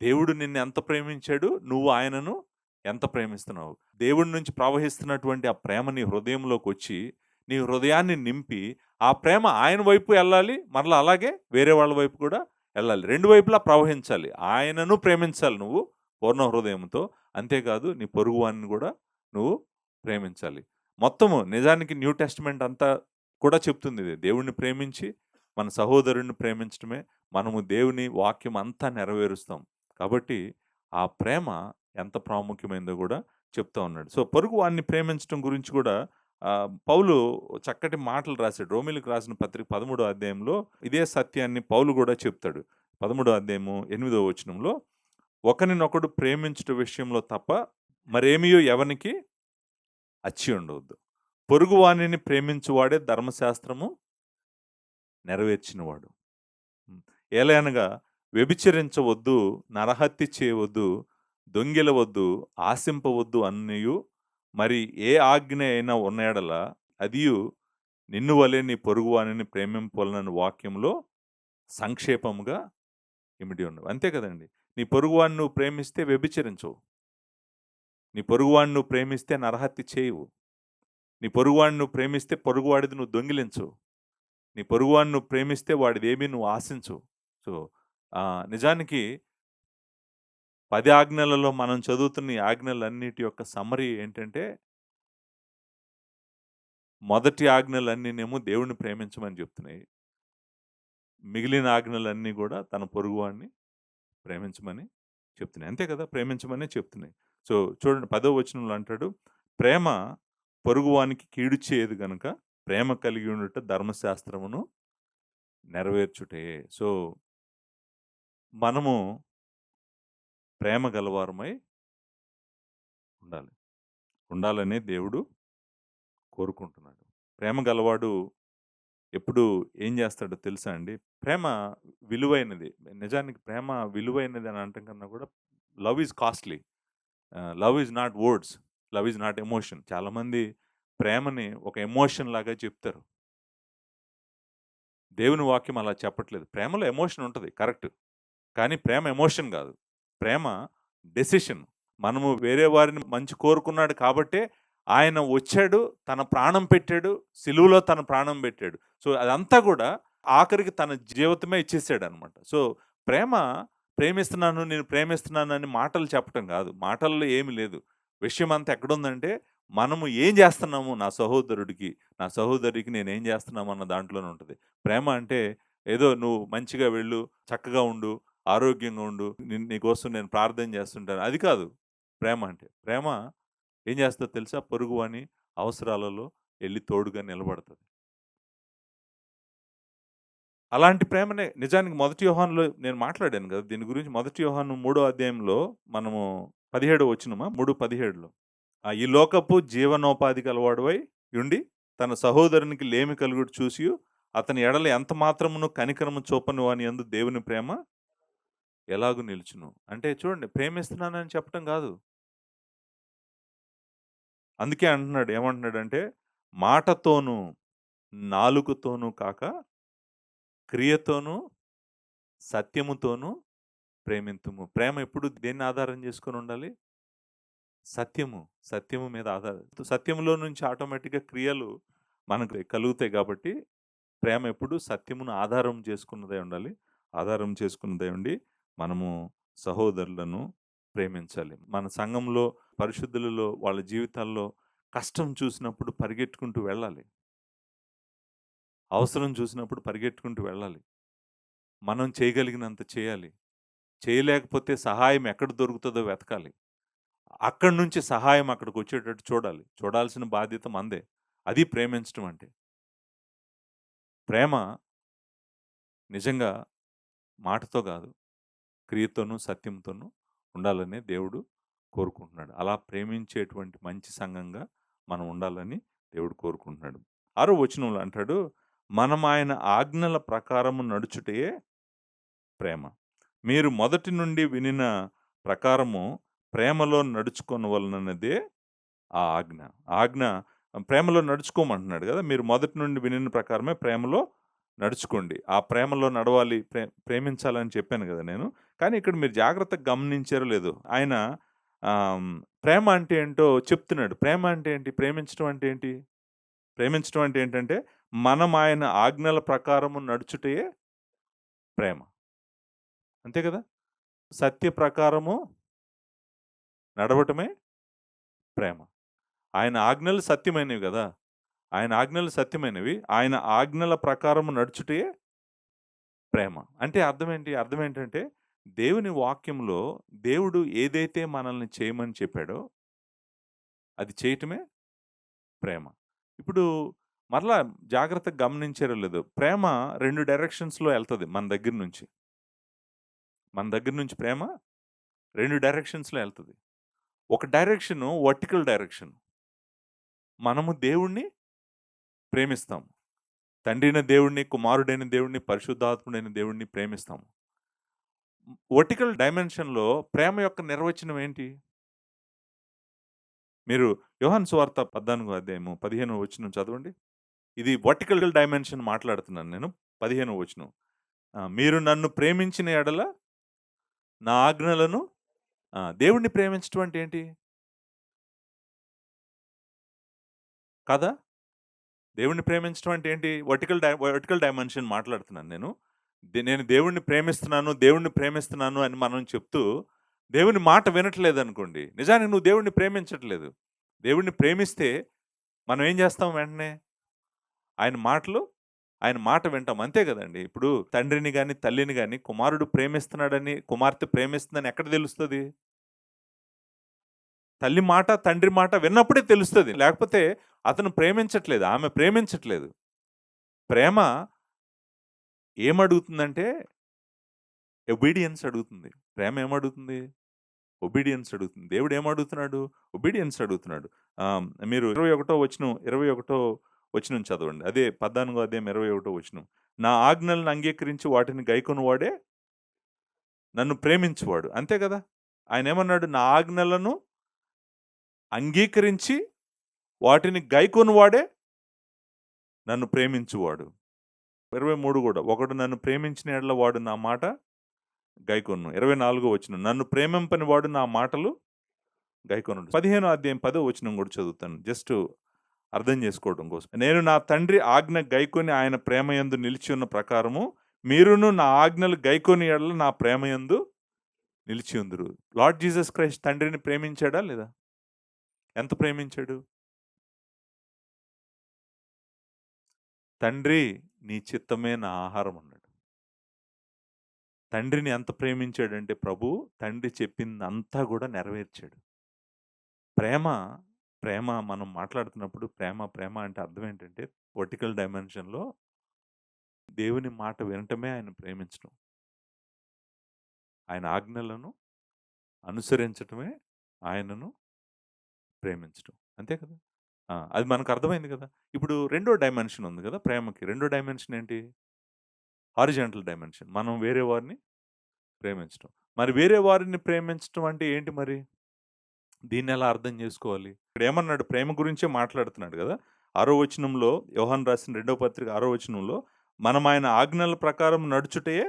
దేవుడు నిన్ను ఎంత ప్రేమించాడు, నువ్వు ఆయనను ఎంత ప్రేమిస్తున్నావు. దేవుడి నుంచి ప్రవహిస్తున్నటువంటి ఆ ప్రేమ నీ హృదయంలోకొచ్చి, నీ హృదయాన్ని నింపి, ఆ ప్రేమ ఆయన వైపు ఎళ్ళాలి. మరలా అలాగే వేరే వాళ్ళ వైపు కూడా ఎళ్ళాలి. 2 వైపులా ప్రవహించాలి. ఆయనను ప్రేమించాలి నువ్వు పూర్ణ హృదయంతో. అంతేకాదు నీ పొరుగువాడిని గూడా నువ్వు ప్రేమించాలి. మొత్తము నిజానికి న్యూ టెస్టమెంట్ అంతా కూడా చెప్తుంది ఇదే. దేవుడిని ప్రేమించి, మన సహోదరుడిని ప్రేమించడమే మనము దేవుని వాక్యం అంతా నెరవేరుస్తాం. కాబట్టి ఆ ప్రేమ ఎంత ప్రాముఖ్యమైందో గూడా చెప్తా ఉన్నాడు. సో, పొరుగు వాడిని ప్రేమించటం గురించి గూడా పౌలు చక్కటి మాటలు రాసాడు. రోమీయులకు రాసిన పత్రిక 13 అధ్యాయంలో ఇదే సత్యాన్ని పౌలు గూడా చెప్తాడు. 13 అధ్యాయము 8వ వచనంలో, ఒకనినొకడు ప్రేమించుట విషయంలో తప్ప మరేమియో ఎవనికి అచ్చి ఉండవద్దు. పొరుగువానిని ప్రేమించువాడే ధర్మశాస్త్రము నెరవేర్చినవాడు. హ్మ్. ఏలయనగా వ్యభిచరించవద్దు, నరహత్య చేయవద్దు, దొంగిలవద్దు, ఆశింపవద్దు అన్నయు మరి ఏ ఆజ్ఞ అయినా ఉన్న యెడల అదియు నిన్ను వలె నీ పొరుగువానిని ప్రేమింపవలెనని వాక్యంలో సంక్షేపముగా ఇమిడి ఉన్నవి. అంతే కదండీ! నీ పొరుగువాడిని నువ్వు ప్రేమిస్తే వ్యభిచరించవు. నీ పొరుగువాడిని నువ్వు ప్రేమిస్తే నరహత్య చేయవు. నీ పొరుగువాడిని నువ్వు ప్రేమిస్తే పొరుగువాడిది నువ్వు దొంగిలించవు. నీ పొరుగువాడిని నువ్వు ప్రేమిస్తే వాడిదేమీ నువ్వు ఆశించవు. సో, నిజానికి 10 ఆజ్ఞలలో మనం చదువుతున్న ఈ ఆజ్ఞలన్నిటి యొక్క సమ్మరీ ఏంటంటే, మొదటి ఆజ్ఞలన్నీనేమో దేవుడిని ప్రేమించమని చెప్తున్నాయి. మిగిలిన ఆజ్ఞలన్నీ గూడా తన పొరుగువాడిని ప్రేమించమని చెప్తున్నాయి. అంతే కదా! ప్రేమించమనే చెప్తున్నాయి. సో, చూడండి 10వ వచనంలో అంటాడు, ప్రేమ పొరుగువానికి కీడు చేయదు గనుక ప్రేమ కలిగి ఉండుట ధర్మశాస్త్రమును నెరవేర్చుటే. సో, మనము ప్రేమ గలవారమై ఉండాలి. ఉండాలనే దేవుడు కోరుకుంటున్నాడు. ప్రేమ గలవాడు ఎప్పుడు ఏం చేస్తాడో తెలుసా అండి? ప్రేమ విలువైనది. నిజానికి ప్రేమ విలువైనది అని అనటం కన్నా కూడా love is costly. Love is not words. Love is not emotion. చాలామంది ప్రేమని ఒక ఎమోషన్ లాగా చెప్తారు. దేవుని వాక్యం అలా చెప్పట్లేదు. ప్రేమలో ఎమోషన్ ఉంటది. కరెక్ట్. కానీ ప్రేమ ఎమోషన్ గాదు. ప్రేమ డెసిషన్. మనము వేరే వారిని మంచి కోరుకున్నాడు కాబట్టే ఆయన వచ్చాడు, తన ప్రాణం పెట్టాడు, సిలువలో తన ప్రాణం పెట్టాడు. సో, అదంతా గూడా ఆఖరికి తన జీవితమే ఇచ్చేసాడనమాట. సో, ప్రేమ ప్రేమిస్తున్నాను, నేను ప్రేమిస్తున్నానని మాటలు చెప్పటం గాదు. మాటల్లో ఏమి లేదు. విషయమంతా ఎక్కడుందంటే, మనము ఏం జేస్తున్నాము నా సహోదరుడికి, నా సహోదరికి నేనేం జేస్తున్నాము అన్న దాంట్లోనే ఉంటది. ప్రేమ అంటే ఏదో నువ్వు మంచిగా వెళ్ళు, చక్కగా ఉండు, ఆరోగ్యంగా ఉండు, నీకోసం నేను ప్రార్థన చేస్తుంటాను. అది కాదు ప్రేమ అంటే. ప్రేమ ఏం చేస్తదో తెలుసా? పొరుగువాని అవసరాలలో ఎళ్లి తోడుగా నిలబడతది. అలాంటి ప్రేమనే నిజానికి మొదటి యోహానులో నేను మాట్లాడాను గదా! దీని గురించి మొదటి యోహాను 3 అధ్యాయంలో మనము 17 వచనమా? 3:17లో ఈ లోకపు జీవనోపాధి గలవాడవై యుండి, తన సహోదరునికి లేమి కలుగుట చూసియు, అతని ఎడల ఎంత మాత్రమును కనికరము చూపని వాని యందు దేవుని ప్రేమ ఎలాగు నిలుచును. అంటే చూడండి, ప్రేమిస్తున్నానని చెప్పటం గాదు. అందుకే అంటున్నాడు. ఏమంటున్నాడంటే, మాటతోనూ, నాలుకతోనూ కాక క్రియతోనూ, సత్యముతోనూ ప్రేమింతుము. ప్రేమ ఎప్పుడు దేన్ని ఆధారం చేసుకొని ఉండాలి? సత్యము. సత్యము మీద సత్యములో నుంచి ఆటోమేటిక్‌గా క్రియలు మనకు కలుగుతాయి కాబట్టి, ప్రేమ ఎప్పుడు సత్యమును ఆధారం చేసుకున్నదై ఉండాలి. ఆధారం చేసుకున్నదై ఉండి, మనము సహోదరులను ప్రేమించాలి. మన సంఘంలో, పరిశుద్ధులలో వాళ్ళ జీవితాల్లో కష్టం చూసినప్పుడు పరిగెట్టుకుంటూ వెళ్ళాలి. అవసరం చూసినప్పుడు పరిగెట్టుకుంటూ వెళ్ళాలి. మనం చేయగలిగినంత చేయాలి. చేయలేకపోతే సహాయం ఎక్కడ దొరుకుతదో వెతకాలి. అక్కడి నుంచి సహాయం అక్కడికొచ్చేటట్టు చూడాలి. చూడాల్సిన బాధ్యత మనదే. అది ప్రేమించటం అంటే. ప్రేమ నిజంగా మాటతో గాదు, క్రియతోనూ, సత్యంతోనూ ఉండాలని దేవుడు కోరుకుంటున్నాడు. అలా ప్రేమించేటువంటి మంచి సంఘంగా మనం ఉండాలని దేవుడు కోరుకుంటున్నాడు. 6వ వచనంలో అంటాడు, మనం ఆయన ఆజ్ఞల ప్రకారము నడుచుటయే ప్రేమ. మీరు మొదటి నుండి వినిన ప్రకారము ప్రేమలో నడుచుకొనవలనన్నదే ఆ ఆజ్ఞ. ఆజ్ఞ ప్రేమలో నడుచుకోమంటున్నాడు గదా! మీరు మొదటి నుండి వినిన ప్రకారమే ప్రేమలో నడుచుకోండి. ఆ ప్రేమలో నడవాలి, ప్రేమించాలని చెప్పాను గదా నేను. కానీ ఇక్కడ మీరు జాగ్రత్తగా గమనించారో లేదో, ఆయన ప్రేమ అంటే ఏంటో చెప్తున్నాడు. ప్రేమ అంటే ఏంటి? ప్రేమించడం అంటే ఏంటి? ప్రేమించడం అంటే ఏంటంటే, మనం ఆయన ఆజ్ఞల ప్రకారము నడుచుటయే ప్రేమ. అంతే గదా! సత్య ప్రకారము నడవటమే ప్రేమ. ఆయన ఆజ్ఞలు సత్యమైనవి గదా! ఆయన ఆజ్ఞలు సత్యమైనవి. ఆయన ఆజ్ఞల ప్రకారము నడుచుటయే ప్రేమ. అంటే అర్థమేంటి? అర్థమేంటంటే, దేవుని వాక్యంలో దేవుడు ఏదైతే మనల్ని చేయమని చెప్పాడో, అది చేయటమే ప్రేమ. ఇప్పుడు మరలా జాగ్రత్తగా గమనించారో లేదో, ప్రేమ 2 డైరెక్షన్స్‌లో ఎళ్తది మన దగ్గర నుంచి. మన దగ్గర నుంచి ప్రేమ 2 డైరెక్షన్స్‌లో ఎళ్తది. ఒక డైరెక్షను వర్టికల్ డైరెక్షన్. మనము దేవుడిని ప్రేమిస్తాం. తండ్రైన దేవుడిని, కుమారుడైన దేవుడిని, పరిశుద్ధాత్ముడైన దేవుడిని ప్రేమిస్తాము. వర్టికల్ డైమెన్షన్‌లో ప్రేమ యొక్క నిర్వచనం ఏంటి? మీరు యోహాను సువార్త 14 అధ్యాయము 15వ వచనం చదవండి. ఇది వర్టికల్ డైమెన్షన్ మాట్లాడుతున్నాను నేను. 15వ వచనం. మీరు నన్ను ప్రేమించిన యెడల నా ఆజ్ఞలను దేవుడిని ప్రేమించటం అంటే ఏంటి? కాదా? దేవుడిని ప్రేమించడం అంటే ఏంటి? వర్టికల్ డైమెన్షన్ మాట్లాడుతున్నాను నేను. నేను దేవుడిని ప్రేమిస్తున్నాను, దేవుడిని ప్రేమిస్తున్నాను అని మనం చెప్తూ, దేవుని మాట వినట్లేదనుకోండి. నిజానికి నువ్వు దేవుడిని ప్రేమించట్లేదు. దేవుడిని ప్రేమిస్తే మనం ఏం చేస్తాం వెంటనే? ఆయన మాటలు, ఆయన మాట వింటాం. అంతే గదండీ! ఇప్పుడు తండ్రిని గాని, తల్లిని గాని కుమారుడు ప్రేమిస్తున్నాడని, కుమార్తె ప్రేమిస్తుందని ఎక్కడ తెలుస్తది? తల్లి మాట, తండ్రి మాట విన్నప్పుడే తెలుస్తది. లేకపోతే అతను ప్రేమించట్లేదు. ఆమె ప్రేమించట్లేదు. ప్రేమ ఏమడుగుతుందంటే ఒబీడియన్స్ అడుగుతుంది. ప్రేమ ఏమడుగుతుంది? ఒబీడియన్స్ అడుగుతుంది. దేవుడు ఏమడుగుతున్నాడు? ఒబీడియన్స్ అడుగుతున్నాడు. మీరు 21 వచనం చదవండి. అదే 14 అధ్యాయం 21 వచనం. నా ఆజ్ఞలను అంగీకరించి వాటిని గైకొనువాడే నన్ను ప్రేమించువాడు. అంతే గదా! ఆయనేమన్నాడు? నా ఆజ్ఞలను అంగీకరించి వాటిని గైకొనువాడే నన్ను ప్రేమించువాడు. 23 గూడా. ఒకడు నన్ను ప్రేమించిన యెడల వాడు నా మాట గైకొనును. 24 వచనం. నన్ను ప్రేమింపని వాడు నా మాటలు గైకొనడు. 15 అధ్యాయం 10 వచనం కూడా చదువుతాను. జస్ట్ అర్థం చేసుకోవడం కోసం. నేను నా తండ్రి ఆజ్ఞ గైకొని ఆయన ప్రేమయందు నిలిచి ఉన్న ప్రకారము మీరును నా ఆజ్ఞలు గైకొని యెడల నా ప్రేమయందు నిలిచి ఉందురు. లార్డ్ జీసస్ క్రైస్ట్ తండ్రిని ప్రేమించాడా లేదా? ఎంత ప్రేమించాడు? తండ్రి నీ చిత్తమే నా ఆహారం అన్నాడు. తండ్రిని ఎంత ప్రేమించాడంటే ప్రభు, తండ్రి చెప్పిందంతా గూడా నెరవేర్చాడు. ప్రేమ, ప్రేమ మనం మాట్లాడుతున్నప్పుడు ప్రేమ అంటే అర్థం ఏంటంటే వర్టికల్ డైమెన్షన్‌లో దేవుని మాట వినటమే ఆయన ప్రేమించడం. ఆయన ఆజ్ఞలను అనుసరించటమే ఆయనను ప్రేమించటం. అంతే కదా! అది మనకు అర్థమైంది కదా! ఇప్పుడు రెండో డైమెన్షన్ ఉంది కదా ప్రేమకి. రెండో డైమెన్షన్ ఏంటి? Horizontal dimension. మనం వేరే వారిని ప్రేమించటం. మరి వేరే వారిని ప్రేమించటం అంటే ఏంటి మరి? దీన్నెలా అర్థం జేసుకోవాలి? ఇక్కడేమన్నాడు ప్రేమ గురించే మాట్లాడుతున్నాడు గదా! 6 వచనంలో యోహాను రాసిన రెండో పత్రిక 6 వచనంలో మనం ఆయన ఆజ్ఞల ప్రకారం నడుచుటయే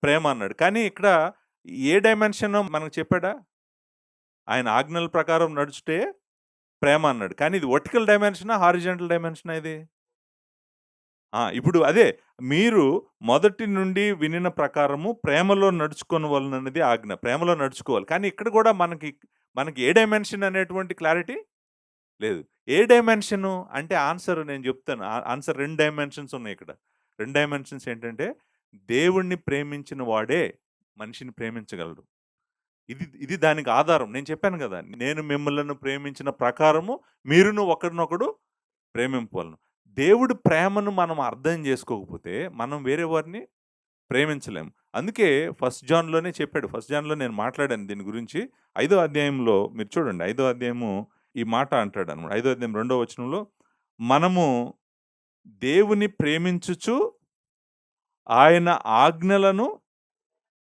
ప్రేమ అన్నాడు. కానీ ఇక్కడ ఏ డైమెన్షనో మనకు చెప్పాడా? ఆయన ఆజ్ఞల ప్రకారం నడుచుటే ప్రేమ అన్నాడు. కానీ ఇది వర్టికల్ డైమెన్షనా? హారిజాంటల్ డైమెన్షనా ఇది? ఇప్పుడు అదే మీరు మొదటి నుండి వినిన ప్రకారము ప్రేమలో నడుచుకొనవలెనన్నది ఆజ్ఞ. ప్రేమలో నడుచుకోవాలి. కానీ ఇక్కడ కూడా మనకి ఏ డైమెన్షన్ అనేటువంటి క్లారిటీ లేదు. ఏ డైమెన్షను అంటే ఆన్సర్ నేను చెప్తాను. ఆన్సర్ 2 డైమెన్షన్స్ ఉన్నాయి ఇక్కడ. 2 డైమెన్షన్స్ ఏంటంటే దేవుణ్ణి ప్రేమించిన వాడే మనిషిని ప్రేమించగలడు. ఇది ఇది దానికి ఆధారం. నేను చెప్పాను గదా! నేను మిమ్మలను ప్రేమించిన ప్రకారము మీరును ఒకడినొకడు ప్రేమింపవలెను. దేవుడి ప్రేమను మనం అర్థం చేసుకోకపోతే మనం వేరే వారిని ప్రేమించలేము. అందుకే ఫస్ట్ జాన్‌లోనే చెప్పాడు. ఫస్ట్ జాన్‌లో నేను మాట్లాడాను దీని గురించి. 5దో అధ్యాయంలో మీరు చూడండి. 5దో అధ్యాయము ఈ మాట అంటాడన్నమాట. 5దో అధ్యాయం 2వ వచనంలో మనము దేవుని ప్రేమించుచు ఆయన ఆజ్ఞలను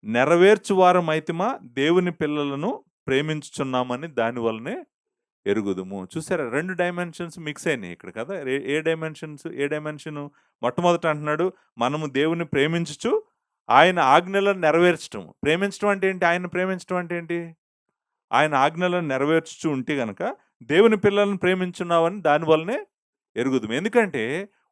నెరవేర్చువారమైతిమా దేవుని పిల్లలను ప్రేమించుచున్నామని దాని వల్లనే ఎరుగుదుము. చూసారా 2 డైమెన్షన్స్ మిక్స్ అయినాయి ఇక్కడ కదా! ఏ డైమెన్షను మొట్టమొదట అంటున్నాడు మనము దేవుని ప్రేమించుచు ఆయన ఆజ్ఞలను నెరవేర్చటం. ప్రేమించటం అంటే ఏంటి? ఆయన్ని ప్రేమించటం అంటే ఏంటి? ఆయన ఆజ్ఞలను నెరవేర్చుచు ఉంటే గనక దేవుని పిల్లలను ప్రేమించున్నామని దాని వల్లనే ఎరుగుదుము. ఎందుకంటే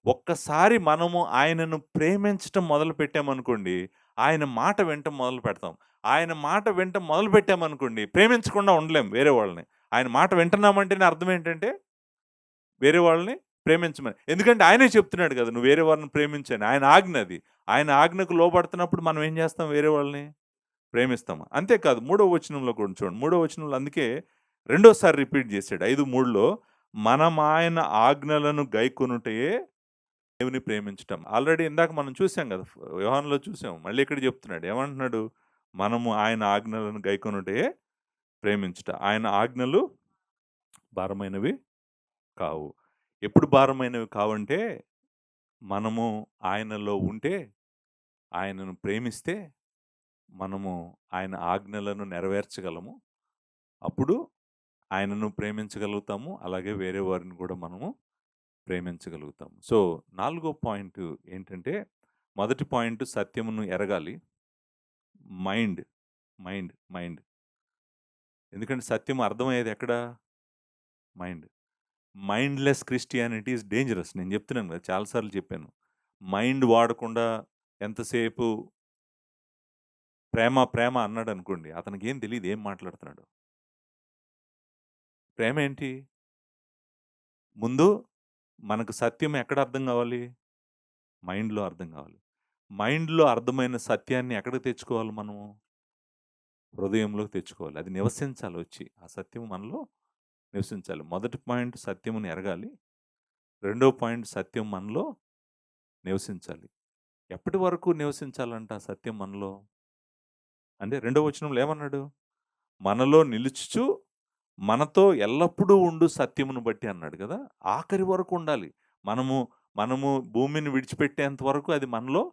ఒక్కసారి మనము ఆయనను ప్రేమించటం మొదలుపెట్టామనుకోండి, ఆయన మాట వినటం మొదలుపెడతాం. ఆయన మాట వినటం మొదలుపెట్టామనుకోండి, ప్రేమించకుండా ఉండలేం వేరే వాళ్ళని. ఆయన మాట వింటున్నామంటేనే అర్థం ఏంటంటే, వేరే వాళ్ళని ప్రేమించమని. ఎందుకంటే ఆయనే చెప్తున్నాడు కదా! నువ్వు వేరే వాళ్ళని ప్రేమించని. ఆయన ఆజ్ఞ అది. ఆయన ఆజ్ఞకు లోబడుతున్నప్పుడు మనం ఏం చేస్తాం? వేరే వాళ్ళని ప్రేమిస్తాం. అంతేకాదు మూడో వచనంలో కూడా చూడండి. మూడో వచనంలో అందుకే రెండోసారి రిపీట్ చేశాడు. 5:3లో మనం ఆయన ఆజ్ఞలను గైకొనుటయే దేవుని ప్రేమించటం. ఆల్రెడీ ఇందాక మనం చూసాం కదా! యోహానులో చూసాం. మళ్ళీ ఇక్కడ చెప్తున్నాడు. ఏమంటున్నాడు? మనము ఆయన ఆజ్ఞలను గైకొనుటయే ప్రేమించుట. ఆయన ఆజ్ఞలు భారమైనవి కావు. ఎప్పుడు భారమైనవి కావంటే, మనము ఆయనలో ఉంటే, ఆయనను ప్రేమిస్తే, మనము ఆయన ఆజ్ఞలను నెరవేర్చగలము. అప్పుడు ఆయనను ప్రేమించగలుగుతాము. అలాగే వేరే వారిని కూడా మనము ప్రేమించగలుగుతాము. సో, నాలుగో పాయింట్ ఏంటంటే, మొదటి పాయింట్ సత్యమును ఎరగాలి. Mind, mind. ఎందుకంటే సత్యం అర్థమయ్యేది ఎక్కడ? Mind. Mindless Christianity is dangerous. నేను చెప్తున్నాను కదా! చాలా సార్లు చెప్పాను. మైండ్ వాడకుండా ఎంతసేపు ప్రేమ అన్నాడనుకోండి, అతనికేం తెలీదు ఏం మాట్లాడుతున్నాడో. ప్రేమ ఏంటి? ముందు మనకు సత్యం ఎక్కడ అర్థం కావాలి? మైండ్‌లో అర్థం కావాలి. మైండ్‌లో అర్థమైన సత్యాన్ని ఎక్కడికి తెచ్చుకోవాలి మనము? హృదయంలోకి తెచ్చుకోవాలి. అది నివసించాలి వచ్చి. ఆ సత్యం మనలో నివసించాలి. మొదటి పాయింట్ సత్యమును ఎరగాలి. రెండో పాయింట్ సత్యం మనలో నివసించాలి. ఎప్పటి వరకు నివసించాలంట ఆ సత్యం మనలో? అంటే రెండో వచనంలో ఏమన్నాడు? మనలో నిలుచుచు మనతో ఎల్లప్పుడూ ఉండు సత్యమును బట్టి అన్నాడు కదా! ఆఖరి వరకు ఉండాలి. మనము భూమిని విడిచిపెట్టేంత వరకు అది మనలో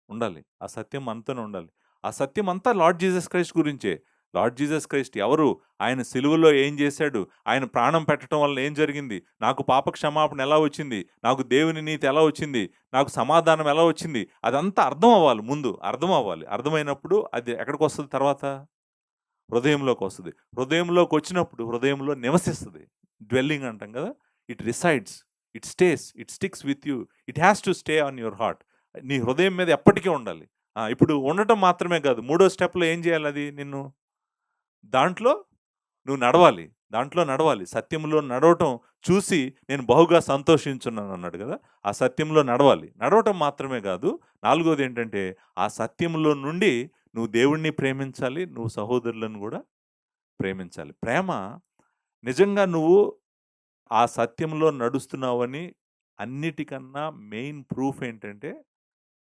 ఉండాలి. ఆ సత్యం మనతోనే ఉండాలి. ఆ సత్యం అంతా లార్డ్ జీసస్ క్రైస్ట్ గురించే. లార్డ్ జీసస్ క్రైస్ట్ ఎవరు? ఆయన సిలువలో ఏం చేశాడు? ఆయన ప్రాణం పెట్టడం వల్ల ఏం జరిగింది? నాకు పాప క్షమాపణ ఎలా వచ్చింది? నాకు దేవుని నీతి ఎలా వచ్చింది? నాకు సమాధానం ఎలా వచ్చింది? అదంతా అర్థం అవ్వాలి ముందు. అర్థం అవ్వాలి. అర్థమైనప్పుడు అది ఎక్కడికొస్తది తర్వాత? హృదయంలోకొస్తది. హృదయంలోకొచ్చినప్పుడు హృదయంలో నివసిస్తది. డ్వెల్లింగ్ అంటాం కదా! It resides. It stays. It sticks with you. It has to stay on your heart. నీ హృదయం మీద ఎప్పటికీ ఉండాలి. ఇప్పుడు ఉండటం మాత్రమే కాదు. మూడో స్టెప్‌లో ఏం చేయాలది నిన్ను? దాంట్లో నువ్వు నడవాలి. దాంట్లో నడవాలి. సత్యంలో నడవటం చూసి నేను బహుగా సంతోషించున్నానన్నాడు గదా! ఆ సత్యంలో నడవాలి. నడవటం మాత్రమే గాదు. నాలుగోదేంటంటే, ఆ సత్యంలో నుండి నువ్వు దేవుడిని ప్రేమించాలి. నువ్వు సహోదరులను గూడా ప్రేమించాలి. ప్రేమ నిజంగా నువ్వు ఆ సత్యంలో నడుస్తున్నావని అన్నిటికన్నా మెయిన్ ప్రూఫ్ ఏంటంటే,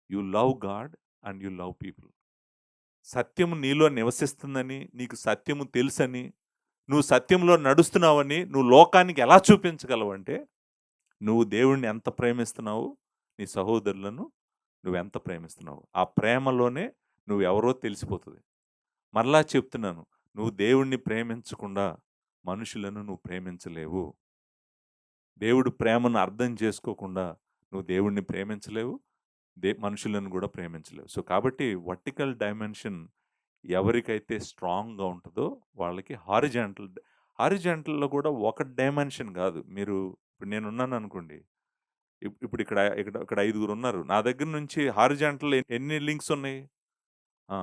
you love God and you love people. సత్యము నీలో నివసిస్తుందని, నీకు సత్యము తెలుసని, నువ్వు సత్యంలో నడుస్తున్నావని నువ్వు లోకానికి ఎలా చూపించగలవంటే, నువ్వు దేవుడిని ఎంత ప్రేమిస్తున్నావు, నీ సహోదరులను నువ్వెంత ప్రేమిస్తున్నావు. ఆ ప్రేమలోనే నువ్వెవరో తెలిసిపోతది. మరలా చెప్తున్నాను, నువ్వు దేవుడిని ప్రేమించకుండా మనుషులను నువ్వు ప్రేమించలేవు. దేవుడు ప్రేమను అర్థం చేసుకోకుండా నువ్వు దేవుడిని ప్రేమించలేవు. మనుషులను గూడా ప్రేమించలేవు. సో, కాబట్టి వర్టికల్ డైమెన్షన్ ఎవరికైతే స్ట్రాంగ్‌గా ఉంటదో వాళ్ళకి హారిజాంటల్‌లో గూడా ఒక డైమెన్షన్ గాదు. ఇప్పుడు నేనున్నాననుకోండి. ఇప్పుడు ఇక్కడ ఇక్కడ ఇక్కడ ఐదుగురున్నారు. నా దగ్గర నుంచి హారిజాంటల్ ఎన్ని లింక్స్ ఉన్నాయి? ఆ!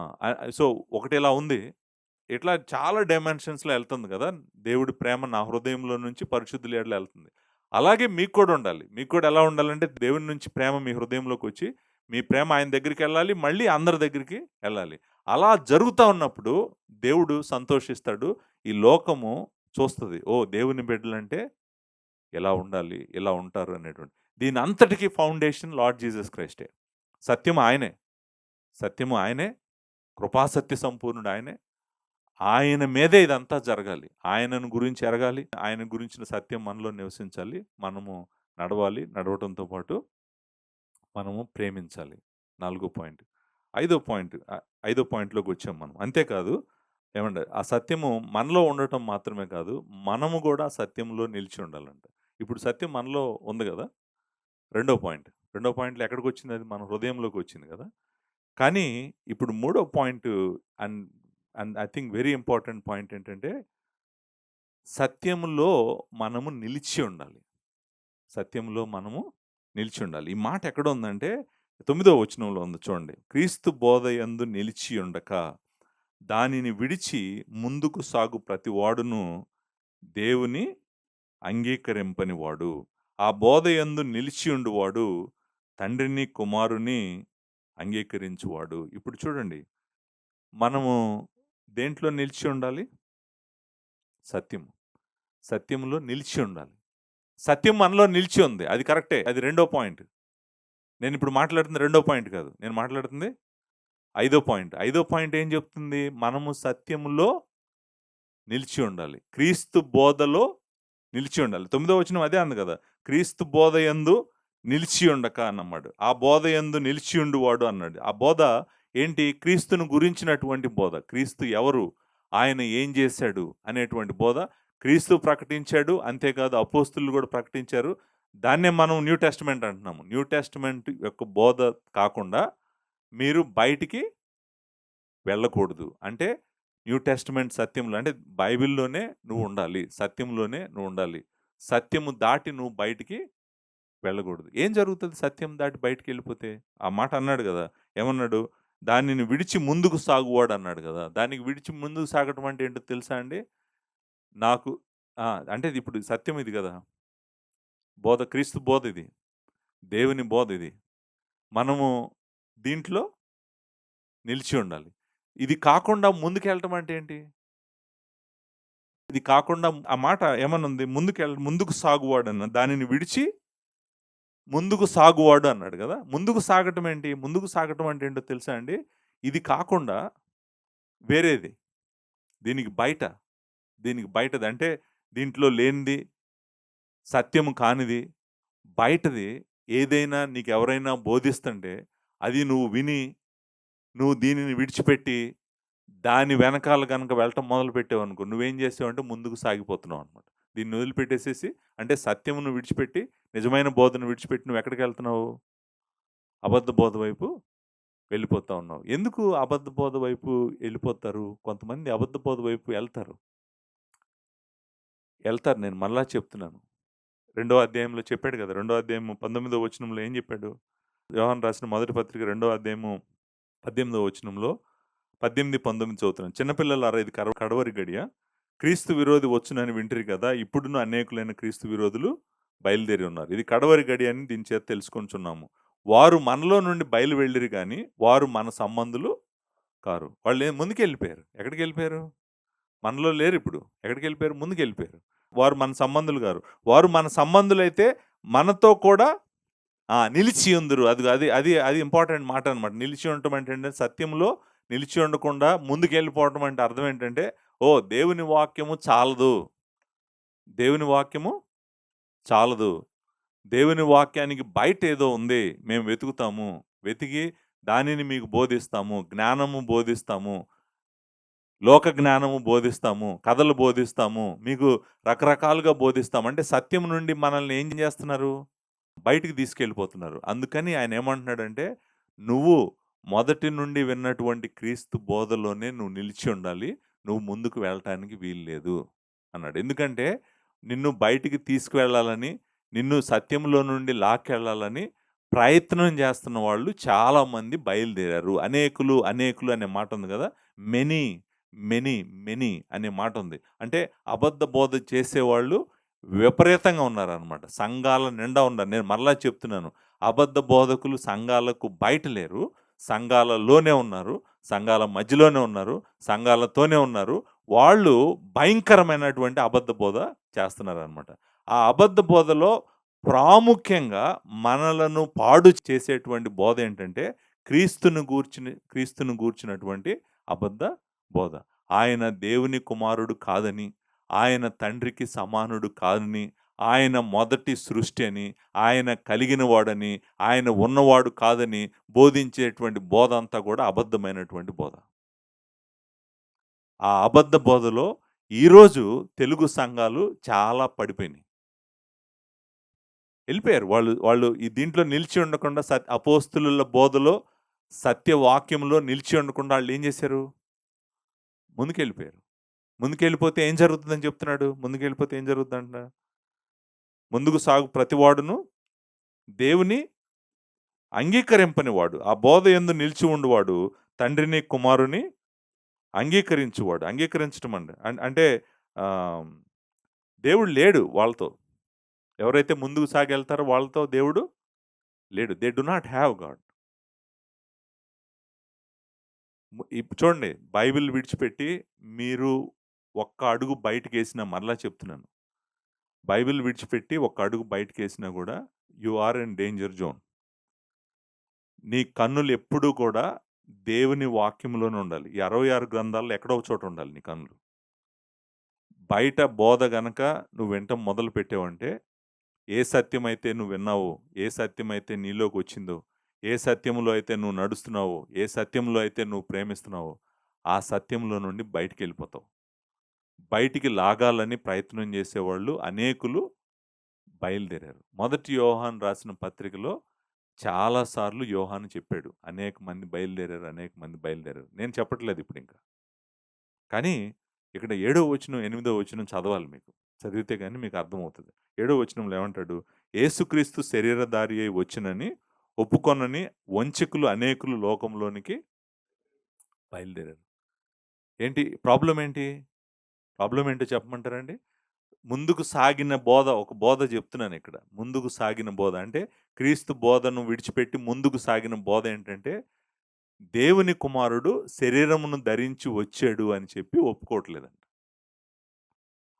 సో, ఒకటిలా ఉంది. ఇట్లా చాలా డైమెన్షన్స్‌లో ఎళ్తుంది గదా! దేవుడి ప్రేమ నా హృదయంలో నుంచి పరిశుద్ధుల ఎడల ఎళ్తుంది. అలాగే మీకు కూడా ఉండాలి. మీకు కూడా ఎలా ఉండాలంటే దేవుని నుంచి ప్రేమ మీ హృదయంలోకొచ్చి, మీ ప్రేమ ఆయన దగ్గరికెళ్ళాలి. మళ్ళీ అందరి దగ్గరికి ఎళ్ళాలి. అలా జరుగుతా ఉన్నప్పుడు దేవుడు సంతోషిస్తాడు. ఈ లోకము చూస్తది. ఓహ్! దేవుని బిడ్డలంటే ఎలా ఉండాలి, ఎలా ఉంటారు అనేటువంటి. దీనంతటికి ఫౌండేషన్ లార్డ్ జీసస్ క్రైస్టే. సత్యం ఆయనే. సత్యము ఆయనే. కృపాసత్య సంపూర్ణుడు ఆయనే. ఆయన మీదే ఇదంతా జరగాలి. ఆయనను గురించి ఎరగాలి. ఆయన గురించిన సత్యం మనలో నివసించాలి. మనము నడవాలి. నడవటంతో పాటు మనము ప్రేమించాలి. 4 పాయింట్. ఐదో పాయింట్‌లోకొచ్చాం మనం. అంతేకాదు ఏమండి ఆ సత్యము మనలో ఉండటం మాత్రమే కాదు, మనము గూడా సత్యంలో నిలిచి ఉండాలంట. ఇప్పుడు సత్యం మనలో ఉంది గదా! రెండో పాయింట్. రెండో పాయింట్‌లో ఎక్కడికొచ్చింది అది? మన హృదయంలోకొచ్చింది గదా! కానీ ఇప్పుడు మూడో point and and I think very important point ఏంటంటే, సత్యములో మనము నిలిచి ఉండాలి. సత్యంలో మనము నిలిచి ఉండాలి. ఈ మాట ఎక్కడుందంటే 9వ వచనంలో ఉంది చూడండి. క్రీస్తు బోధయందు నిలిచి ఉండక, దానిని విడిచి ముందుకు సాగు ప్రతివాడును దేవుని అంగీకరింపని వాడు. ఆ బోధయందు నిలిచి ఉండువాడు తండ్రిని, కుమారుని అంగీకరించువాడు. ఇప్పుడు చూడండి. మనము దేంట్లో నిలిచి ఉండాలి? సత్యం. సత్యంలో నిలిచి ఉండాలి. సత్యం మనలో నిలిచి ఉంది. అది కరెక్టే. అది రెండో పాయింట్. నేనిప్పుడు మాట్లాడుతుంది రెండో పాయింట్ కాదు. నేను మాట్లాడుతుంది ఐదో పాయింట్. ఐదో పాయింట్ ఏం చెప్తుంది? మనము సత్యములో నిలిచి ఉండాలి. క్రీస్తు బోధలో నిలిచి ఉండాలి. 9వ వచనం అదే అంది కదా! క్రీస్తు బోధయందు నిలిచి ఉండక అన్నమాట. ఆ బోధయందు నిలిచి ఉండువాడు అన్నాడు. ఆ బోధ ఏంటి? క్రీస్తును గురించినటువంటి బోధ. క్రీస్తు ఎవరు? ఆయన ఏం చేశాడు? అనేటువంటి బోధ క్రీస్తు ప్రకటించాడు. అంతేకాదు అపోస్తులు కూడా ప్రకటించారు. దాన్నే మనం న్యూ టెస్టమెంట్ అంటున్నాము. న్యూ టెస్టమెంట్ యొక్క బోధ కాకుండా మీరు బయటికి వెళ్ళకూడదు. అంటే న్యూ టెస్టమెంట్ సత్యంలో అంటే బైబిల్‌లోనే నువ్వు ఉండాలి. సత్యంలోనే నువ్వు ఉండాలి. సత్యము దాటి నువ్వు బయటికి వెళ్ళకూడదు. ఏం జరుగుతది సత్యం దాటి బయటికెళ్ళిపోతే? ఆ మాట అన్నాడు గదా! ఏమన్నాడు? దానిని విడిచి ముందుకు సాగువాడు అన్నాడు గదా! దానికి విడిచి ముందుకు సాగటం అంటే ఏంటో తెలుసా అండి? నాకు ఆ! అంటే ఇప్పుడు సత్యం ఇది గదా! క్రీస్తు బోధ ఇది. దేవుని బోధ ఇది. మనము దీంట్లో నిలిచి ఉండాలి. ఇది కాకుండా ముందుకెళ్ళటం అంటే ఏంటి? ఇది కాకుండా ఆ మాట ఏమనుంది? ముందుకు సాగువాడన్న దానిని విడిచి ముందుకు సాగువాడు అన్నాడు గదా! ముందుకు సాగటం ఏంటి? ముందుకు సాగటం అంటే ఏంటో తెలుసా అండి? ఇది కాకుండా వేరేది. దీనికి బయట, దీనికి బయటది అంటే దీంట్లో లేనిది, సత్యము కానిది, బయటది ఏదైనా నీకెవరైనా బోధిస్తుంటే అది నువ్వు విని, నువ్వు దీనిని విడిచిపెట్టి దాని వెనకాల గనక వెళ్ళటం మొదలుపెట్టావనుకో, నువ్వేం చేసావంటే ముందుకు సాగిపోతున్నావనమాట. దీన్ని వదిలిపెట్టేసేసి అంటే సత్యమును విడిచిపెట్టి, నిజమైన బోధను విడిచిపెట్టి నువ్వెక్కడికెళ్తున్నావు? అబద్ధ బోధ వైపు వెళ్ళిపోతా ఉన్నావు. ఎందుకు అబద్ధ బోధ వైపు ఎళ్ళిపోతారు? కొంతమంది అబద్ధ బోధ వైపు ఎళ్తారు. నేను మళ్ళా చెప్తున్నాను. రెండో అధ్యాయంలో చెప్పాడు కదా! రెండో అధ్యాయం 19వ వచనంలో ఏం చెప్పాడు? యోహాను రాసిన మొదటి పత్రిక రెండో అధ్యాయము 18వ వచనంలో 18, 19 చదువుతున్నాను. చిన్నపిల్లలారా ఇది కడవరి గడియ. క్రీస్తు విరోధి వచ్చునని వింటిరి కదా! ఇప్పుడును అనేకులైన క్రీస్తు విరోధులు బయలుదేరి ఉన్నారు. ఇది కడవరి గడియ అని దీని చేత తెలుసుకొనుచున్నాము. వారు మనలో నుండి బయలు వెళ్ళిరి గాని, వారు మన సంబంధులు కారు. వాళ్ళు ముందుకెళ్ళిపోయారు. ఎక్కడికెళ్ళిపోయారు? మనలో లేరిప్పుడు. ఎక్కడికెళ్ళిపోయారు? ముందుకెళ్ళిపోయారు. వారు మన సంబంధులు గారు. వారు మన సంబంధులైతే మనతో కూడా నిలిచి ఉందురు. అది అది అది ఇంపార్టెంట్ మాట అనమాట. నిలిచి ఉండటం అంటే ఏంటంటే సత్యంలో నిలిచి ఉండకుండా ముందుకెళ్ళిపోవటం అంటే అర్థం ఏంటంటే, ఓహ్! దేవుని వాక్యము చాలదు. దేవుని వాక్యము చాలదు. దేవుని వాక్యానికి బయటేదో ఉంది. మేము వెతుకుతాము. వెతికి దానిని మీకు బోధిస్తాము. జ్ఞానము బోధిస్తాము. లోక జ్ఞానము బోధిస్తాము. కథలు బోధిస్తాము. మీకు రకరకాలుగా బోధిస్తాము. అంటే సత్యం నుండి మనల్ని ఏం చేస్తున్నారు? బయటికి తీసుకెళ్ళిపోతున్నారు. అందుకని ఆయనేమంటున్నాడంటే, "నువ్వు మొదటి నుండి విన్నటువంటి క్రీస్తు బోధలోనే నువ్వు నిలిచి ఉండాలి. నువ్వు ముందుకు వెళ్ళటానికి వీల్లేదు" అన్నాడు. ఎందుకంటే, నిన్ను బయటికి తీసుకువెళ్ళాలని, నిన్ను సత్యంలో నుండి లాక్కెళ్ళాలని ప్రయత్నం చేస్తున్న వాళ్ళు చాలామంది బయలుదేరారు. అనేకులు, అనేకులు అనే మాటుంది గదా! మెనీ, మెనీ, మెనీ అనే మాటుంది. అంటే అబద్ధ బోధ చేసేవాళ్ళు విపరీతంగా ఉన్నారనమాట. సంఘాల నిండా ఉన్నారు. నేను మరలా చెప్తున్నాను. అబద్ధ బోధకులు సంఘాలకు బయట లేరు. సంఘాలలోనే ఉన్నారు. సంఘాల మధ్యలోనే ఉన్నారు. సంఘాలతోనే ఉన్నారు. వాళ్ళు భయంకరమైనటువంటి అబద్ధ బోధ చేస్తున్నారనమాట. ఆ అబద్ధ బోధలో ప్రాముఖ్యంగా మనలను పాడు చేసేటువంటి బోధ ఏంటంటే క్రీస్తును గూర్చినటువంటి అబద్ధ బోధ. ఆయన దేవుని కుమారుడు కాదని, ఆయన తండ్రికి సమానుడు కాదని, ఆయన మొదటి సృష్టి అని, ఆయన కలిగిన వాడని, ఆయన ఉన్నవాడు కాదని బోధించేటువంటి బోధ అంతా కూడా అబద్ధమైనటువంటి బోధ. ఆ అబద్ధ బోధలో ఈరోజు తెలుగు సంఘాలు చాలా పడిపోయినాయి. ఎళ్ళిపోయారు. వాళ్ళు వాళ్ళు ఈ దీంట్లో నిలిచి ఉండకుండా అపోస్తులుల బోధలో, సత్యవాక్యంలో నిలిచి ఉండకుండా ఆళ్ళేం జేశారు? ముందుకెళ్ళిపోయారు. ముందుకెళ్ళిపోతే ఏం జరుగుతుందని చెప్తున్నాడు? ముందుకెళ్ళిపోతే ఏం జరుగుద్దంట? ముందుకు సాగు ప్రతివాడును దేవుని అంగీకరింపనివాడు. ఆ బోధ యందు నిలిచి ఉండువాడు తండ్రిని, కుమారుని అంగీకరించువాడు. అంగీకరించటం అండి. అంటే ఆహ్, దేవుడు లేడు వాళ్ళతో. ఎవరైతే ముందుకు సాగెళ్తారో వాళ్ళతో దేవుడు లేడు. They do not have God. ఇప్పుడు చూడండి బైబిల్ విడిచిపెట్టి మీరు ఒక్క అడుగు బయటికేసినా మరలా చెప్తున్నాను. బైబిల్ విడిచిపెట్టి ఒక్క అడుగు బయటికేసినా గూడా you are in danger zone. నీ కన్నులు ఎప్పుడూ కూడా దేవుని వాక్యంలోనే ఉండాలి. ఈ 66 గ్రంథాల్లో ఎక్కడో ఒక చోట ఉండాలి నీ కన్నులు. బయట బోధ గనక నువ్వు వినటం మొదలుపెట్టావంటే, ఏ సత్యమైతే నువ్వు విన్నావో, ఏ సత్యమైతే నీలోకొచ్చిందో, ఏ సత్యంలో అయితే నువ్వు నడుస్తున్నావో, ఏ సత్యంలో అయితే నువ్వు ప్రేమిస్తున్నావో, ఆ సత్యంలో నుండి బయటికెళ్ళిపోతావు. బయటికి లాగాలని ప్రయత్నం చేసేవాళ్ళు అనేకులు బయలుదేరారు. మొదటి యోహాను రాసిన పత్రికలో చాలా సార్లు యోహాను చెప్పాడు. అనేక మంది బయలుదేరారు, అనేక మంది బయలుదేరారు. నేను చెప్పట్లేదు ఇప్పుడింక. కానీ ఇక్కడ 7వ వచనం, 8వ వచనం చదవాలి మీకు. చదివితే గాని మీకు అర్థమవుతది. 7వ వచనంలో ఏమంటాడు? యేసుక్రీస్తు శరీరధారి అయి వచ్చెనని ఒప్పుకొనని వంచకులు అనేకులు లోకంలోనికి బయలుదేరారు. ఏంటి ప్రాబ్లమ్ ఏంటి? ప్రాబ్లమ్ ఏంటో చెప్పమంటారండి? ముందుకు సాగిన బోధ, ఒక బోధ చెప్తున్నానిక్కడ. ముందుకు సాగిన బోధ అంటే క్రీస్తు బోధను విడిచిపెట్టి ముందుకు సాగిన బోధ ఏంటంటే, దేవుని కుమారుడు శరీరమును ధరించి వచ్చాడు అని చెప్పి ఒప్పుకోవట్లేదంట.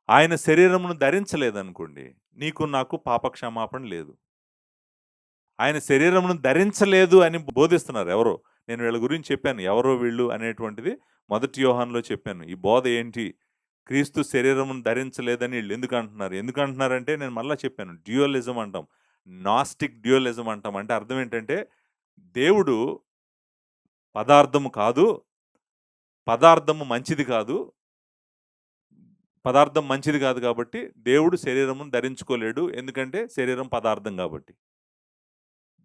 ఆయన శరీరమును ధరించలేదనుకోండి, నీకు నాకు పాప క్షమాపణ లేదు. ఆయన శరీరమును ధరించలేదు అని బోధిస్తున్నారు ఎవరో. నేను వీళ్ళ గురించి చెప్పాను. ఎవరో వీళ్ళు అనేటువంటిది మొదటి యోహానులో చెప్పాను. ఈ బోధ ఏంటి? క్రీస్తు శరీరమును ధరించలేదని ఈళ్ళు ఎందుకంటున్నారు? ఎందుకంటున్నారంటే నేను మళ్ళా చెప్పాను. డ్యూయలిజం అంటాం. నాస్టిక్ డ్యూయలిజం అంటాం. అంటే అర్థం ఏంటంటే దేవుడు పదార్థము కాదు. పదార్థము మంచిది కాదు. పదార్థం మంచిది కాదు కాబట్టి దేవుడు శరీరమును ధరించుకోలేడు. ఎందుకంటే శరీరం పదార్థం కాబట్టి.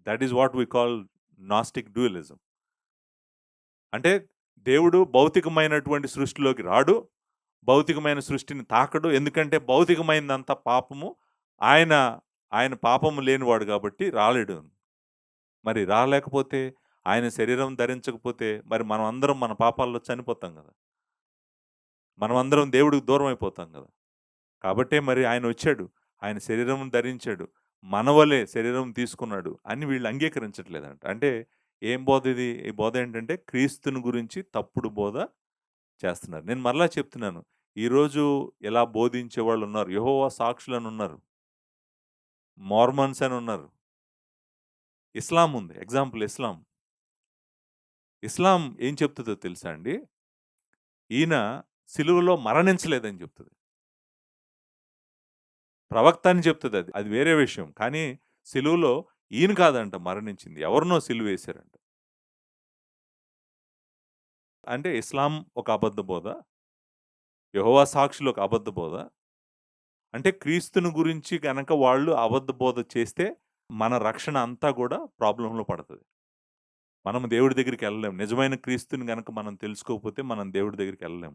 That is what we call gnostic dualism. అంటే దేవుడు భౌతికమైనటువంటి సృష్టిలోకి రాడు. భౌతికమైన సృష్టిని తాకడు. ఎందుకంటే భౌతికమైనదంతా పాపము. ఆయన, ఆయన పాపము లేనివాడు కాబట్టి రాలేడు. మరి రాలేకపోతే ఆయన శరీరం ధరించకపోతే మరి మనం అందరం మన పాపాల్లో చనిపోతాం గదా! మనమందరం దేవుడికి దూరం అయిపోతాం గదా! కాబట్టే మరి ఆయనొచ్చాడు. ఆయన శరీరం ధరించాడు. మనవలే శరీరం తీసుకున్నాడు అని వీళ్ళు అంగీకరించట్లేదంట. అంటే ఏం బోధ ఇది? ఈ బోధ ఏంటంటే క్రీస్తుని గురించి తప్పుడు బోధ చేస్తున్నారు. నేను మరలా చెప్తున్నాను. ఈరోజు ఇలా బోధించేవాళ్ళున్నారు. యెహోవా సాక్షులనున్నారు. మోర్మన్స్ అని ఉన్నారు. ఇస్లాం ఉంది. ఎగ్జాంపుల్ ఇస్లాం. ఇస్లాం ఏం చెప్తదో తెలుసా అండి? ఈయన సిలువలో మరణించలేదని చెప్తది. ప్రవక్త అని చెప్తదది. అది వేరే విషయం. కానీ సిలువలో ఈయన కాదంట మరణించింది. ఎవరినో సిలువేశారంట. అంటే ఇస్లాం ఒక అబద్ధ బోధ. యెహోవా సాక్షులు ఒక అబద్ధ బోధ. అంటే క్రీస్తుని గురించి గనక వాళ్ళు అబద్ధ బోధ చేస్తే మన రక్షణ అంతా గూడా ప్రాబ్లమ్‌లో పడతది. మనం దేవుడి దగ్గరికెళ్ళలేం. నిజమైన క్రీస్తుని గనక మనం తెలుసుకోకపోతే మనం దేవుడి దగ్గరికెళ్ళలేం.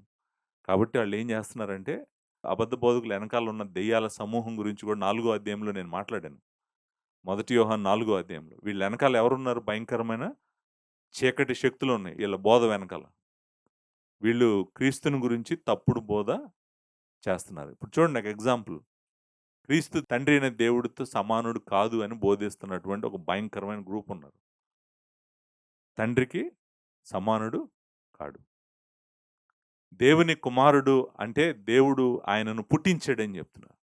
కాబట్టి ఆళ్ళేం జేస్తున్నారంటే, అబద్ధ బోధకులు ఎనకాల ఉన్న దెయ్యాల సమూహం గురించి గూడా 4 అధ్యాయంలో నేను మాట్లాడాను. మొదటి యోహాను 4 అధ్యాయంలో. వీళ్ళ ఎనకాల ఎవరున్నారు భయంకరమైన చీకటి శక్తులున్నాయి. ఈళ్ళ బోధ వెనకాల. వీళ్ళు క్రీస్తుని గురించి తప్పుడు బోధ చేస్తున్నారు. ఇప్పుడు చూడండి నాకు ఎగ్జాంపుల్. క్రీస్తు తండ్రి అయిన దేవుడితో సమానుడు కాదు అని బోధిస్తున్నటువంటి ఒక భయంకరమైన గ్రూప్ ఉన్నారు. తండ్రికి సమానుడు కాడు. దేవుని కుమారుడు అంటే దేవుడు ఆయనను పుట్టించాడని చెప్తున్నారు.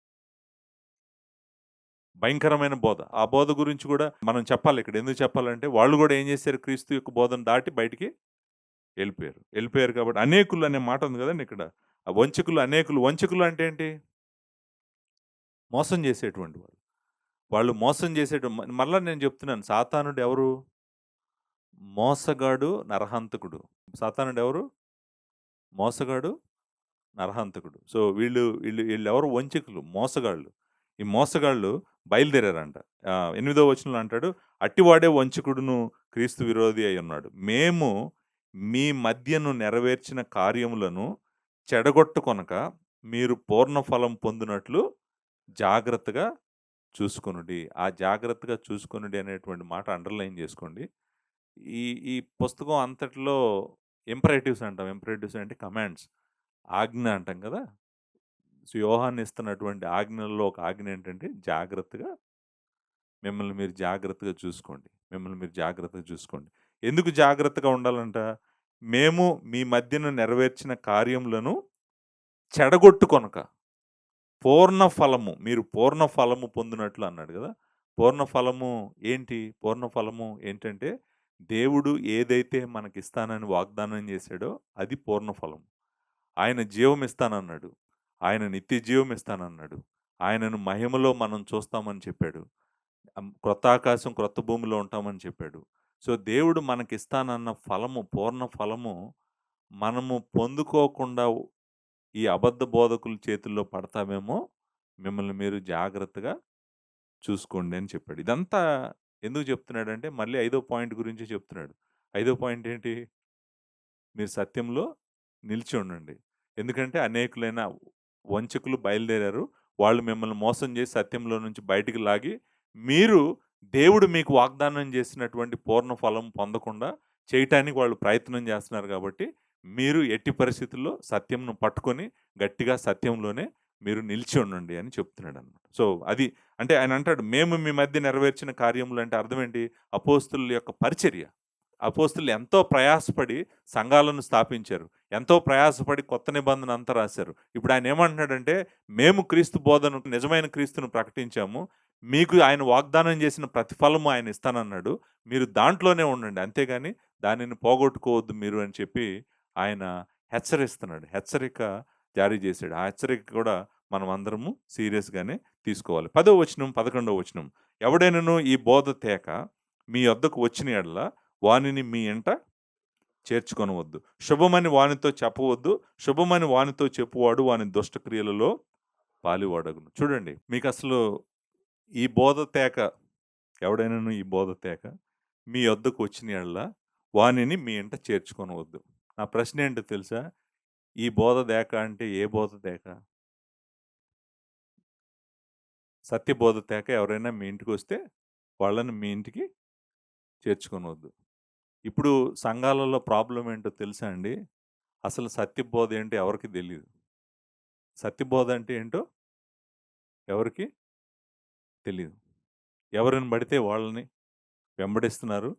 భయంకరమైన బోధ. ఆ బోధ గురించి గూడా మనం చెప్పాలి ఇక్కడ. ఎందుకు చెప్పాలంటే వాళ్ళు గూడా ఏం చేశారు క్రీస్తు యొక్క బోధను దాటి బయటికి ఎళ్ళిపోయారు. ఎళ్ళిపోయారు కాబట్టి అనేకులు అనే మాట ఉంది గదండీ ఇక్కడ. ఆ వంచకులు అనేకులు. వంచకులు అంటే ఏంటి? మోసం చేసేటువంటి వాళ్ళు. వాళ్ళు మోసం మరలా నేను చెప్తున్నాను సాతానుడు ఎవరు? మోసగాడు, నరహంతకుడు. సాతానుడు ఎవరు? మోసగాడు, నరహంతకుడు. సో, వీళ్ళెవరు వంచకులు, మోసగాళ్ళు. ఈ మోసగాళ్ళు బయలుదేరారంట. 8వ వచనంలో అంటాడు, "అట్టివాడే వంచకుడును, క్రీస్తు విరోధి అయ్యున్నాడు. మేము మీ మధ్యను నెరవేర్చిన కార్యములను చెడగొట్టుకొనక, మీరు పూర్ణ ఫలం పొందునట్లు జాగ్రత్తగా చూసుకొనుడి." ఆ జాగ్రత్తగా చూసుకొనుడి అనేటువంటి మాట అండర్‌లైన్ జేసుకోండి. ఈ ఈ పుస్తకం అంతటిలో ఇంపరేటివ్స్ అంటాం. ఇంపరేటివ్స్ అంటే కమాండ్స్. ఆజ్ఞ అంటాం కదా! సో, యోహాను ఇస్తున్నటువంటి ఆజ్ఞల్లో ఒక ఆజ్ఞ ఏంటంటే జాగ్రత్తగా మిమ్మల్ని మీరు జాగ్రత్తగా చూసుకోండి. మిమ్మల్ని మీరు జాగ్రత్తగా చూసుకోండి. ఎందుకు జాగ్రత్తగా ఉండాలంట? మేము మీ మధ్యన నెరవేర్చిన కార్యములను చెడగొట్టుకొనక పూర్ణ ఫలము మీరు పూర్ణ ఫలము పొందినట్లు అన్నాడు గదా! పూర్ణ ఫలము ఏంటి? పూర్ణ ఫలము ఏంటంటే దేవుడు ఏదైతే మనకిస్తానని వాగ్దానం చేశాడో అది పూర్ణ ఫలం. ఆయన జీవం ఇస్తానన్నాడు. ఆయన నిత్య జీవం ఇస్తానన్నాడు. ఆయనను మహిమలో మనం చూస్తామని చెప్పాడు. క్రొత్త ఆకాశం, క్రొత్త భూమిలో ఉంటామని చెప్పాడు. సో, దేవుడు మనకిస్తానన్న ఫలము, పూర్ణ ఫలము మనము పొందుకోకుండా ఈ అబద్ధ బోధకుల చేతుల్లో పడతామేమో, మిమ్మల్ని మీరు జాగ్రత్తగా చూసుకోండి అని చెప్పాడు. ఇదంతా ఎందుకు చెప్తున్నాడంటే, మళ్ళీ ఐదో పాయింట్ గురించి చెప్తున్నాడు. ఐదో పాయింట్ ఏంటి? మీరు సత్యంలో నిలిచి ఉండండి. ఎందుకంటే అనేకులైన వంచకులు బయలుదేరారు. వాళ్ళు మిమ్మల్ని మోసం చేసి సత్యంలో నుంచి బయటికి లాగి, మీరు దేవుడు మీకు వాగ్దానం చేసినటువంటి పూర్ణ ఫలం పొందకుండా చేయటానికి వాళ్ళు ప్రయత్నం చేస్తున్నారు కాబట్టి, మీరు ఎట్టి పరిస్థితుల్లో సత్యంను పట్టుకొని గట్టిగా సత్యంలోనే మీరు నిలిచి ఉండండి అని చెప్తున్నాడన్నమాట. సో, అది అంటే ఆయన అంటాడు, "మేము మీ మధ్య నెరవేర్చిన కార్యములు" అంటే అర్థం ఏంటి? అపోస్తలుల యొక్క పరిచర్య. అపోస్తలులు ఎంతో ప్రయాసపడి సంఘాలను స్థాపించారు. ఎంతో ప్రయాసపడి కొత్త నిబంధన అంతా రాశారు. ఇప్పుడు ఆయన ఏమంటున్నాడంటే, "మేము క్రీస్తు బోధను నిజమైన క్రీస్తును ప్రకటించాము. మీకు ఆయన వాగ్దానం చేసిన ప్రతిఫలము ఆయన ఇస్తానన్నాడు. మీరు దాంట్లోనే ఉండండి. అంతేగాని దానిని పోగొట్టుకోవద్దు మీరు" అని చెప్పి ఆయన హెచ్చరిస్తున్నాడు. హెచ్చరిక జారీ చేశాడు. ఆ హెచ్చరిక కూడా మనం అందరము సీరియస్‌గానే తీసుకోవాలి. 10వ వచనం, 11వ వచనం. "ఎవడైనను ఈ బోధ తేక మీ యొద్దకు వచ్చిన యెడల వానిని మీ ఇంట చేర్చుకొనవద్దు. శుభమని వానితో చెప్పవద్దు. శుభమని వానితో చెప్పువాడు వాని దుష్టక్రియలలో పాలువాడగును." చూడండి, మీకసలు ఈ బోధ తేక ఎవడైనను ఈ బోధ తేక మీ యొద్దకు వచ్చిన యెడల వానిని మీ ఇంట చేర్చుకొనవద్దు. నా ప్రశ్న ఏంటో తెలుసా? ఈ బోధ తేక అంటే ఏ బోధ తేక? సత్యబోధ తేక ఎవరైనా మీ ఇంటికొస్తే వాళ్ళని మీ ఇంటికి చేర్చుకొనవద్దు. ఇప్పుడు సంఘాలలో ప్రాబ్లమ్ ఏంటో తెలుసా అండి? అసలు సత్యబోధ ఏంటో ఎవరికీ తెలీదు. సత్యబోధ అంటే ఏంటో ఎవరికీ తెలీదు. ఎవరిని పడితే వాళ్ళని వెంబడిస్తున్నారు.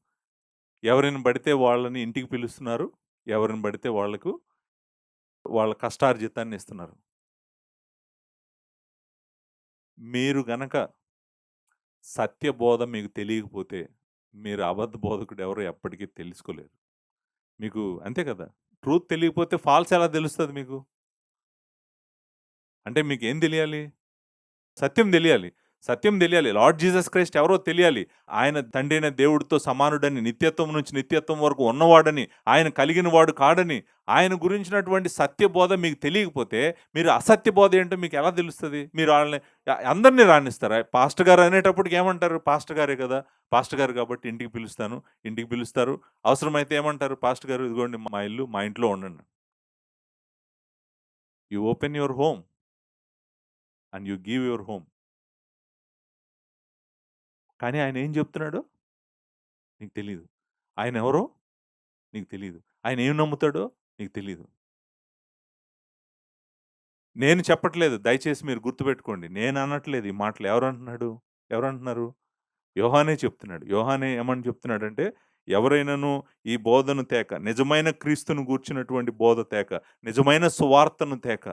ఎవరిని పడితే వాళ్ళని ఇంటికి పిలుస్తున్నారు. ఎవరిని పడితే వాళ్ళకు వాళ్ళ కష్టార్జితాన్ని ఇస్తున్నారు. మీరు గనక సత్యబోధ మీకు తెలియకపోతే, మీరు అబద్ధ బోధకుడు ఎవరో ఎప్పటికీ తెలుసుకోలేరు. మీకు అంతే కదా! ట్రూత్ తెలియకపోతే ఫాల్స్ ఎలా తెలుస్తది మీకు? అంటే మీకేం తెలియాలి? సత్యం తెలియాలి. సత్యం తెలియాలి. లార్డ్ జీసస్ క్రైస్ట్ ఎవరో తెలియాలి. ఆయన తండ్రైన దేవుడితో సమానుడని, నిత్యత్వం నుంచి నిత్యత్వం వరకు ఉన్నవాడని, ఆయన కలిగిన వాడు కాడని, ఆయన గురించినటువంటి సత్య బోధ మీకు తెలియకపోతే, మీరు అసత్య బోధ ఏంటో మీకు ఎలా తెలుస్తది? మీరు ఆళ్ళని అందరిని రానిస్తారా? పాస్టర్ గారు అనేటప్పటికి ఏమంటారు? పాస్టర్ గారే కదా! పాస్టర్ గారు కాబట్టి ఇంటికి పిలుస్తాను. ఇంటికి పిలుస్తారు. అవసరమైతే ఏమంటారు? పాస్టర్ గారు ఇదిగోండి మా ఇల్లు, మా ఇంట్లో ఉండండి. You open your home and you give your home. కానీ ఆయన ఏం చెప్తున్నాడు? నీకు తెలీదు. ఆయనెవరో నీకు తెలీదు. ఆయన ఏం నమ్ముతాడో నీకు తెలీదు. నేను చెప్పట్లేదు. దయచేసి మీరు గుర్తుపెట్టుకోండి. నేననట్లేదు ఈ మాటలు. ఎవరంటున్నాడు? ఎవరంటున్నారు? యోహానే చెప్తున్నాడు. యోహానే ఏమని చెప్తున్నాడంటే, ఎవరైనాను ఈ బోధను తేక, నిజమైన క్రీస్తును గూర్చినటువంటి బోధ తేక, నిజమైన సువార్తను తేక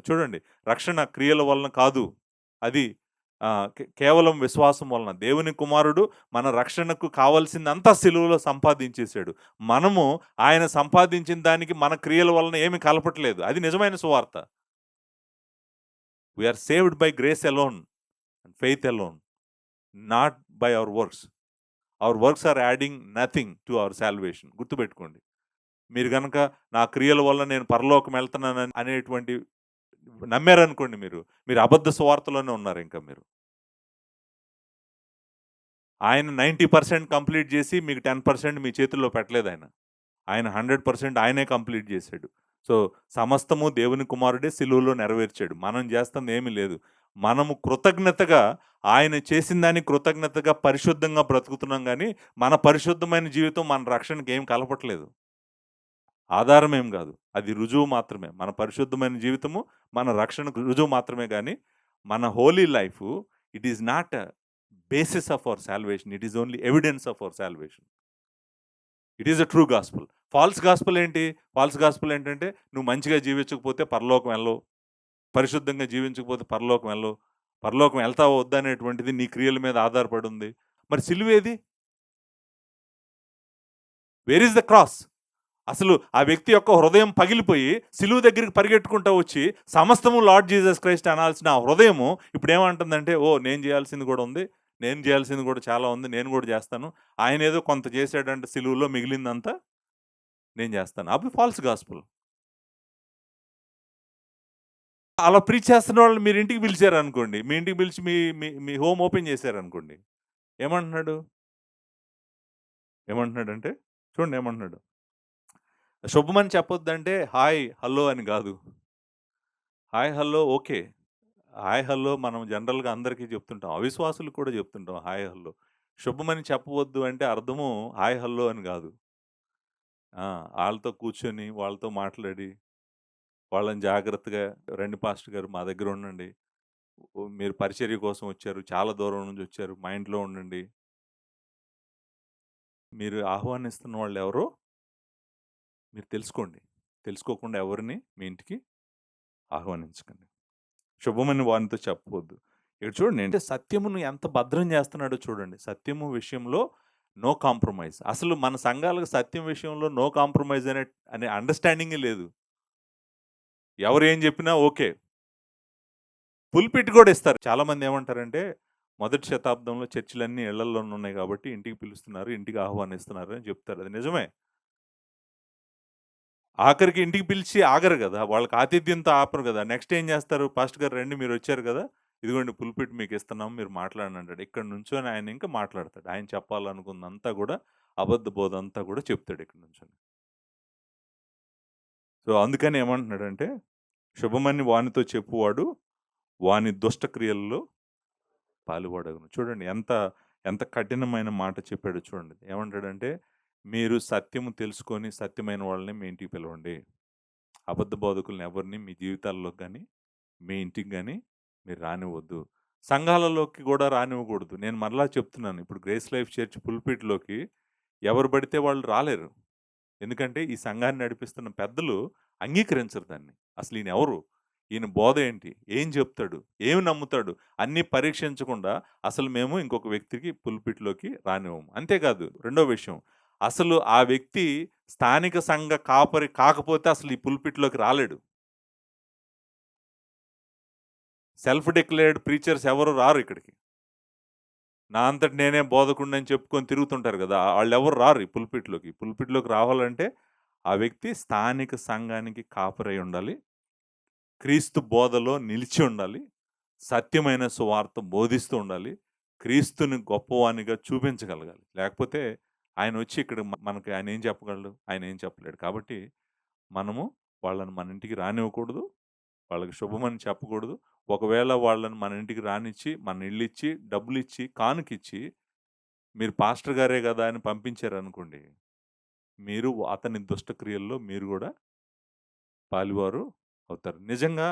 చూడండి, రక్షణ క్రియల వలన కాదు. అది కేవలం విశ్వాసం వలన. దేవుని కుమారుడు మన రక్షణకు కావాల్సిందంతా సిలువలో సంపాదించేసాడు. మనము ఆయన సంపాదించిన దానికి మన క్రియల వలన ఏమి కలపట్లేదు. అది నిజమైన సువార్త. We are saved by grace alone, faith alone, not by our works. Our works are adding nothing to our salvation. గుర్తుపెట్టుకోండి. మీరు గనక నా క్రియల వల్ల నేను పరలోకం వెళ్తున్నానని అనేటువంటి నమ్మారనుకోండి మీరు, మీరు అబద్ధ సువార్తలోనే ఉన్నారు ఇంకా మీరు. ఆయన 90% కంప్లీట్ చేసి మీకు 10% మీ చేతుల్లో పెట్టలేదాయన. ఆయన 100% ఆయనే కంప్లీట్ చేశాడు. సో, సమస్తము దేవుని కుమారుడే సిలువలో నెరవేర్చాడు. మనం చేస్తంది ఏమీ లేదు. మనము కృతజ్ఞతగా ఆయన చేసిన దానికి కృతజ్ఞతగా పరిశుద్ధంగా బ్రతుకుతున్నాం గానీ, మన పరిశుద్ధమైన జీవితం మన రక్షణకి ఏం కలపట్లేదు. ఆధారం ఏం గాదు. అది రుజువు మాత్రమే. మన పరిశుద్ధమైన జీవితము మన రక్షణకు రుజువు మాత్రమే గానీ, మన holy life it is not a basis of our salvation. It is only evidence of our salvation. It is a true gospel. False gospel ఏంటి? ఫాల్స్ గాస్పెల్ ఏంటంటే, నువ్వు మంచిగా జీవించకపోతే పరలోకం వెళ్ళవు. పరిశుద్ధంగా జీవించకపోతే పరలోకం వెళ్ళవు. పరలోకం వెళ్తావా వద్దా అనేటువంటిది నీ క్రియల మీద ఆధారపడి ఉంది. మరి సిలువేది? Where is the cross? అసలు ఆ వ్యక్తి యొక్క హృదయం పగిలిపోయి సిలువ దగ్గరికి పరిగెట్టుకుంటూ వచ్చి సమస్తము లార్డ్ జీసస్ క్రైస్ట్ అనాల్సిన ఆ హృదయము ఇప్పుడేమంటుందంటే, ఓహ్! నేను చేయాల్సింది కూడా ఉంది. నేను చేయాల్సింది కూడా చాలా ఉంది. నేను కూడా చేస్తాను. ఆయనేదో కొంత చేసాడంటే సిలువలో మిగిలిందంతా నేను చేస్తాను. అవి ఫాల్స్ గాస్పెల్. అలా ప్రీచ్ చేస్తున్న వాళ్ళని మీరు ఇంటికి పిలిచారనుకోండి. మీ ఇంటికి పిలిచి మీ మీ మీ హోమ్ ఓపెన్ చేశారనుకోండి. ఏమంటున్నాడు? ఏమంటున్నాడంటే చూడండి ఏమంటున్నాడు? శుభమని చెప్పొద్దంటే హాయ్, హలో అని గాదు. Hi, hello okay. Hi, hello మనం జనరల్‌గా అందరికీ చెప్తుంటాం. అవిశ్వాసులకు కూడా చెప్తుంటాం హాయ్, హలో. శుభమని చెప్పవద్దు అంటే అర్థము హాయ్, హలో అని గాదు. ఆళ్ళతో కూర్చొని, వాళ్ళతో మాట్లాడి, వాళ్ళని జాగ్రత్తగా రండి పాస్టర్ గారు మా దగ్గర ఉండండి. మీరు పరిచర్య కోసం వచ్చారు. చాలా దూరం నుంచి వచ్చారు. మా ఇంట్లో ఉండండి. మీరు ఆహ్వానిస్తున్న వాళ్ళెవరో మీరు తెలుసుకోండి. తెలుసుకోకుండా ఎవరిని మీ ఇంటికి ఆహ్వానించకండి. శుభమని వానితో చెప్పవద్దు. ఇక్కడ చూడండి అంటే సత్యమును ఎంత భద్రం చేస్తున్నాడో చూడండి. సత్యము విషయంలో నో కాంప్రమైజ్. అసలు మన సంఘాలకు సత్యం విషయంలో నో కాంప్రమైజ్ అనే అండర్‌స్టాండింగే లేదు. ఎవరు ఏం చెప్పినా ఓకే. పుల్పిట్ కూడా ఇస్తారు. చాలామంది ఏమంటారంటే, మొదటి శతాబ్దంలో చర్చిలన్నీ ఇళ్లల్లోనే ఉన్నాయి కాబట్టి ఇంటికి పిలుస్తున్నారు, ఇంటికి ఆహ్వానిస్తున్నారు అని చెప్తారు. అది నిజమే. ఆఖరికి ఇంటికి పిలిచి ఆగరు గదా! వాళ్ళకి ఆతిథ్యంతో ఆపరు గదా! నెక్స్ట్ ఏం జేస్తారు? పాస్టర్ గారు రండి మీరొచ్చారు గదా! ఇదిగోండి పుల్పిట్ మీకిస్తున్నాం మీరు మాట్లాడండి అంటాడు. ఇక్కడ నుంచొని ఆయన ఇంకా మాట్లాడతాడు. ఆయన చెప్పాలనుకున్నదంతా గూడా అబద్ధ బోధంతా గూడా చెప్తాడు ఇక్కడ నుంచొని. సో, అందుకని ఏమంటున్నాడంటే, శుభమని వానితో చెప్పువాడు వాని దుష్ట క్రియల్లో పాలుపడగును. చూడండి ఎంత కఠినమైన మాట చెప్పాడో చూడండి. ఏమంటాడంటే, మీరు సత్యము తెలుసుకొని సత్యమైన వాళ్ళని మీ ఇంటికి పిలవండి. అబద్ధ బోధకుల్ని ఎవరిని మీ జీవితాల్లోకి గాని, మీ ఇంటికి గాని మీరు రానివ్వద్దు. సంఘాలలోకి గూడా రానివ్వకూడదు. నేను మరలా చెప్తున్నాను. ఇప్పుడు గ్రేస్ లైఫ్ చర్చ్ పుల్పిట్‌లోకి ఎవరు పడితే వాళ్ళు రాలేరు. ఎందుకంటే ఈ సంఘాన్ని నడిపిస్తున్న పెద్దలు అంగీకరించరు దాన్ని. అసలు ఈయనెవరు? ఈయన బోధ ఏంటి? ఏం చెప్తాడు? ఏమి నమ్ముతాడు? అన్నీ పరీక్షించకుండా అసలు మేము ఇంకొక వ్యక్తికి పుల్పిట్‌లోకి రానివ్వము. అంతేకాదు రెండో విషయం. అసలు ఆ వ్యక్తి స్థానిక సంఘ కాపరి కాకపోతే అసలు ఈ పుల్పిట్‌లోకి రాలేడు. సెల్ఫ్ డిక్లేర్డ్ ప్రీచర్స్ ఎవరు రారు ఇక్కడికి. నా అంతట నేనే బోధకుడినని చెప్పుకొని తిరుగుతుంటారు గదా! ఆళ్ళెవరు రారు ఈ పుల్పిట్‌లోకి. పుల్పిట్‌లోకి రావాలంటే ఆ వ్యక్తి స్థానిక సంఘానికి కాపరై ఉండాలి. క్రీస్తు బోధలో నిలిచి ఉండాలి. సత్యమైన సువార్త బోధిస్తూ ఉండాలి. క్రీస్తుని గొప్పవానిగా చూపించగలగాలి. లేకపోతే ఆయనొచ్చి ఇక్కడ మనకి ఆయనేం చెప్పగలడు? ఆయనేం చెప్పలేడు. కాబట్టి మనము వాళ్ళని మన ఇంటికి రానివ్వకూడదు. వాళ్ళకి శుభమని చెప్పకూడదు. ఒకవేళ వాళ్ళని మన ఇంటికి రానిచ్చి, మన ఇల్లిచ్చి, డబ్బులిచ్చి, కానుకిచ్చి, మీరు పాస్టర్ గారే గదా! అని పంపించారనుకోండి. మీరు అతని దుష్టక్రియల్లో మీరు గూడా పాలువారు అవుతారు. నిజంగా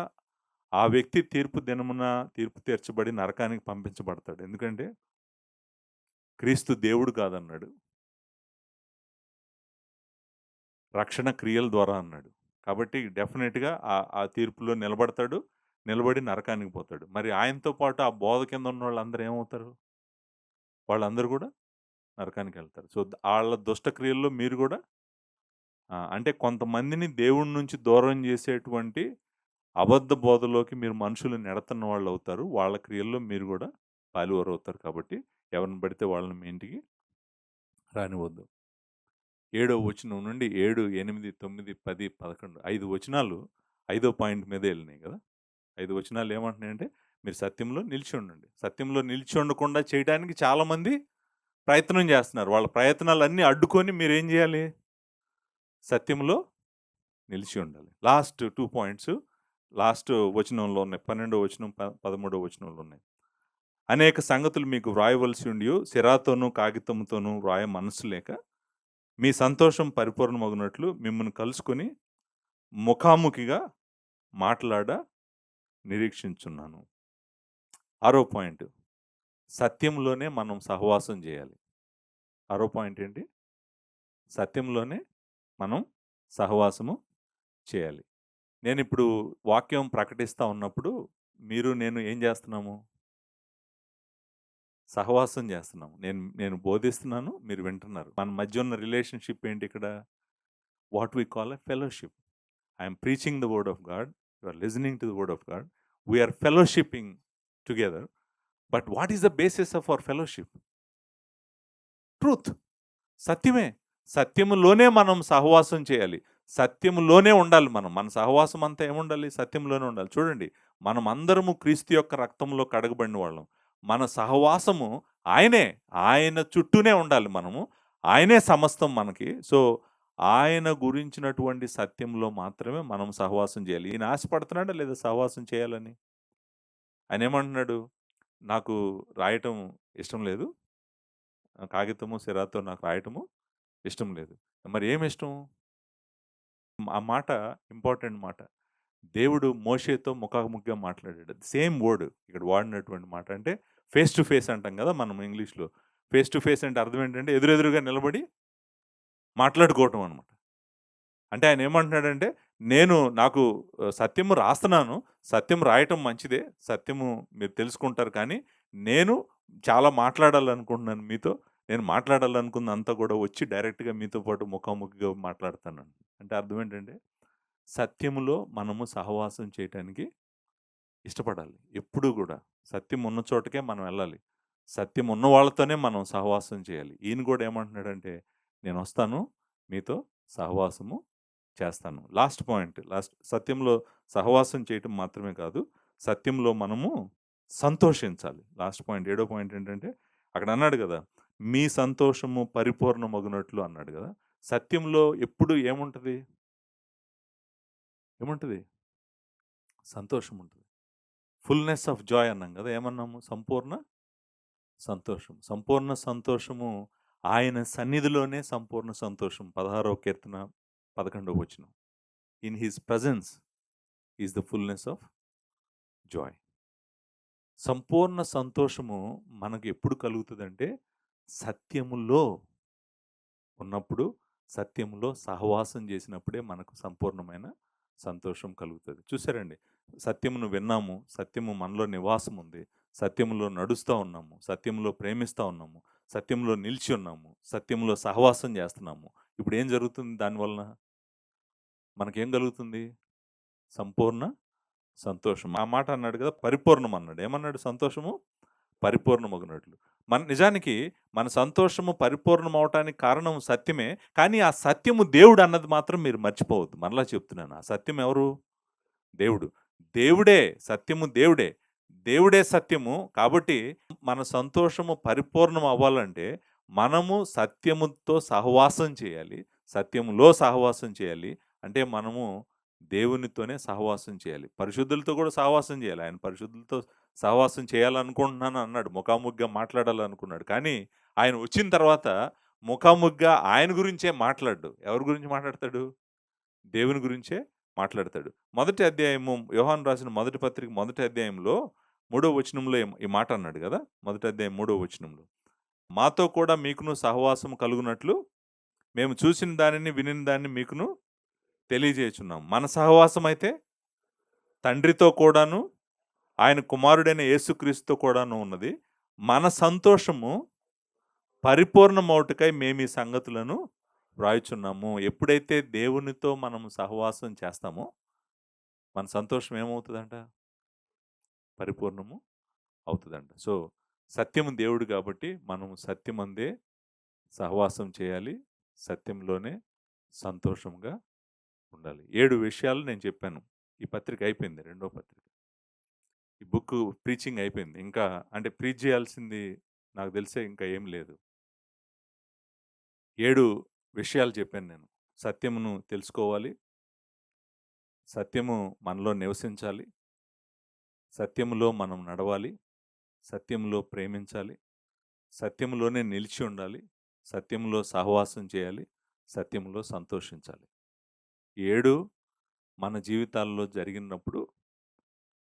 ఆ వ్యక్తి తీర్పు దినమున తీర్పు తీర్చబడి నరకానికి పంపించబడతాడు. ఎందుకంటే క్రీస్తు దేవుడు కాదన్నాడు. రక్షణ క్రియల ద్వారా అన్నాడు. కాబట్టి డెఫినిట్‌గా ఆ తీర్పులో నిలబడతాడు. నిలబడి నరకానికి పోతాడు. మరి ఆయనతో పాటు ఆ బోధ కింద ఉన్నోళ్ళందరూ ఏమవుతారు? వాళ్ళందరూ గూడా నరకానికెళ్తారు. సో, ఆళ్ళ దుష్ట క్రియల్లో మీరు గూడా అంటే కొంతమందిని దేవుడి నుంచి దూరం జేసేటువంటి అబద్ధ బోధలోకి మీరు మనుషులు నెడతన్న వాళ్ళవుతారు. వాళ్ళ క్రియల్లో మీరు గూడా పాలువారవుతారు కాబట్టి, ఎవరిని పడితే వాళ్ళని మీ ఇంటికి రానివ్వద్దు. 7వ వచనం నుండి 7, 8, 9, 10, 11 5 వచనాలు ఐదో పాయింట్ మీదే ఎళ్ళినాయి గదా! 5 వచనాలు ఏమంటున్నాయంటే, మీరు సత్యంలో నిలిచుండండి. సత్యంలో నిలిచుండకుండా చేయడానికి చాలామంది ప్రయత్నం జేస్తున్నారు. వాళ్ళ ప్రయత్నాలన్నీ అడ్డుకొని మీరేం జేయాలి? సత్యంలో నిలిచి ఉండాలి. లాస్ట్ 2 పాయింట్స్ లాస్ట్ వచనంలో ఉన్నాయి. 12వ వచనం, 13వ వచనంలో ఉన్నాయి. అనేక సంగతులు మీకు వ్రాయవలసి ఉండియు, సిరాతోనూ, కాగితంతోనూ వ్రాయ మనస్సు లేక, మీ సంతోషం పరిపూర్ణమగునట్లు మిమ్మల్ని కలుసుకొని ముఖాముఖిగా మాట్లాడ నిరీక్షించున్నాను. 6వ పాయింట్ సత్యంలోనే మనం సహవాసం జేయాలి. 6వ పాయింట్ ఏంటి? సత్యంలోనే మనం సహవాసము చేయాలి. నేనిప్పుడు వాక్యం ప్రకటిస్తా ఉన్నప్పుడు, మీరు నేను ఏం జేస్తున్నాము? సహవాసం జేస్తున్నాము. నేను నేను బోధిస్తున్నాను, మీరు వింటున్నారు. మన మధ్య ఉన్న రిలేషన్‌షిప్ ఏంటి ఇక్కడ? What we call a fellowship. I am preaching the word of God. You are listening to the word of God. We are fellowshipping together. But what is the basis of our fellowship? Truth. సత్యమే. సత్యములోనే మనం సహవాసం చేయాలి. సత్యములోనే ఉండాలి మనం. మన సహవాసం అంతా ఏముండాలి? సత్యంలోనే ఉండాలి. చూడండి, మనమందరము క్రీస్తు యొక్క రక్తంలో కడగబడిన వాళ్ళం. మన సహవాసము ఆయనే. ఆయన చుట్టూనే ఉండాలి మనము. ఆయనే సమస్తం మనకి. సో, ఆయన గురించినటువంటి సత్యంలో మాత్రమే మనం సహవాసం చేయాలి. ఈయన ఆశపడుతున్నాడా లేదా సహవాసం చేయాలని? ఆయనేమంటున్నాడు? నాకు రాయటం ఇష్టం లేదు. కాగితము, సిరాతో నాకు రాయటము ఇష్టం లేదు. మరి ఏమిష్టం? ఆ మాట ఇంపార్టెంట్ మాట. దేవుడు మోషేతో ముఖాముఖిగా మాట్లాడాడు. సేమ్ వర్డ్ ఇక్కడ వాడినటువంటి మాట. అంటే ఫేస్ టు ఫేస్ అంటాం కదా మనం ఇంగ్లీష్‌లో. ఫేస్ టు ఫేస్ అంటే అర్థం ఏంటంటే ఎదురెదురుగా నిలబడి మాట్లాడుకోవటం అనమాట. అంటే ఆయన ఏమంటున్నాడంటే, నాకు సత్యము రాస్తున్నాను. సత్యం రాయటం మంచిదే. సత్యము మీరు తెలుసుకుంటారు. కానీ నేను చాలా మాట్లాడాలనుకుంటున్నాను మీతో. నేను మాట్లాడాలనుకున్నదంతా కూడా వచ్చి డైరెక్ట్‌గా మీతో పాటు ముఖాముఖిగా మాట్లాడతానని. అంటే అర్థం ఏంటంటే, సత్యములో మనము సహవాసం చేయటానికి ఇష్టపడాలి. ఎప్పుడూ గూడా. సత్యం ఉన్న చోటకే మనం వెళ్ళాలి. సత్యం ఉన్న వాళ్ళతోనే మనం సహవాసం చేయాలి. ఈయన గూడా ఏమంటున్నాడంటే, నేనొస్తాను, మీతో సహవాసము చేస్తాను. Last point. సత్యంలో సహవాసం చేయటం మాత్రమే కాదు, సత్యంలో మనము సంతోషించాలి. లాస్ట్ పాయింట్, ఏడో పాయింట్ ఏంటంటే, అక్కడ అన్నాడు గదా! మీ సంతోషము పరిపూర్ణమగునట్లు అన్నాడు గదా! సత్యంలో ఎప్పుడు ఏముంటది? ఏముంటది? సంతోషం ఉంటది. ఫుల్‌నెస్ ఆఫ్ జాయ్ అన్నాం గదా! ఏమన్నాము? సంపూర్ణ సంతోషం. సంపూర్ణ సంతోషము ఆయన సన్నిధిలోనే సంపూర్ణ సంతోషం. 16వ కీర్తన 11వ వచనం. In his presence is the fullness of Joy. సంపూర్ణ సంతోషము మనకు ఎప్పుడు కలుగుతదంటే, సత్యములో ఉన్నప్పుడు, సత్యములో సహవాసం చేసినప్పుడే మనకు సంపూర్ణమైన సంతోషం కలుగుతది. చూసారండి, సత్యమును విన్నాము, సత్యము మనలో నివాసం ఉంది, సత్యములో నడుస్తా ఉన్నాము, సత్యములో ప్రేమిస్తా ఉన్నాము, సత్యంలో నిలిచి ఉన్నాము, సత్యములో సహవాసం చేస్తున్నాము. ఇప్పుడేం జరుగుతుంది దానివలన? మనకేం కలుగుతుంది? సంపూర్ణ సంతోషం. ఆ మాట అన్నాడు కదా! పరిపూర్ణం అన్నాడు. ఏమన్నాడు? సంతోషము పరిపూర్ణమగునట్లు. నిజానికి మన సంతోషము పరిపూర్ణం అవ్వటానికి కారణం సత్యమే. కానీ ఆ సత్యము దేవుడు అన్నది మాత్రం మీరు మర్చిపోవద్దు. మరలా చెప్తున్నాను. ఆ సత్యం ఎవరు? దేవుడు. దేవుడే. సత్యము దేవుడే. దేవుడే సత్యము. కాబట్టి మన సంతోషము పరిపూర్ణం అవ్వాలంటే మనము సత్యముతో సహవాసం చేయాలి. సత్యములో సహవాసం చేయాలి. అంటే మనము దేవునితోనే సహవాసం చేయాలి. పరిశుద్ధులతో కూడా సహవాసం చేయాలి. ఆయన పరిశుద్ధులతో సహవాసం చేయాలనుకుంటున్నాను అన్నాడు. ముఖాముఖిగా మాట్లాడాలనుకున్నాడు. కానీ ఆయన వచ్చిన తర్వాత ముఖాముఖిగా ఆయన గురించే మాట్లాడడు. ఎవరి గురించి మాట్లాడతాడు? దేవుని గురించే మాట్లాడతాడు. మొదటి అధ్యాయము యోహాను రాసిన మొదటి పత్రిక మొదటి అధ్యాయంలో మూడో వచనంలో ఈ మాట అన్నాడు కదా! మొదటి అధ్యాయం మూడో వచనంలో. మాతో కూడా మీకును సహవాసం కలుగునట్లు మేము చూసిన దానిని, వినిన దాన్ని మీకును తెలియజేయుచున్నాం. మన సహవాసం అయితే తండ్రితో కూడాను, ఆయన కుమారుడైన యేసుక్రీస్తుతో కూడాను ఉన్నది. మన సంతోషము పరిపూర్ణమౌటకై మేమీ సంగతులను వ్రాయుచున్నాము. ఎప్పుడైతే దేవునితో మనం సహవాసం చేస్తామో, మన సంతోషం ఏమవుతదంట? పరిపూర్ణము అవుతదంట. సో, సత్యము దేవుడు గాబట్టి, మనము సత్యమందే సహవాసం చేయాలి. సత్యంలోనే సంతోషంగా ఉండాలి. 7 విషయాలు నేను చెప్పాను. ఈ పత్రిక అయిపోయింది. రెండో పత్రిక. ఈ బుక్కు ప్రీచింగ్ అయిపోయింది. ఇంకా అంటే ప్రీచ్ జేయాల్సింది నాకు తెలిసే ఇంకా ఏం లేదు. 7 విషయాలు చెప్పాను నేను. సత్యమును తెలుసుకోవాలి. సత్యము మనలో నివసించాలి. సత్యములో మనం నడవాలి. సత్యములో ప్రేమించాలి. సత్యములోనే నిలిచి ఉండాలి. సత్యములో సహవాసం చేయాలి. సత్యములో సంతోషించాలి. ఈ 7 మన జీవితాల్లో జరిగినప్పుడు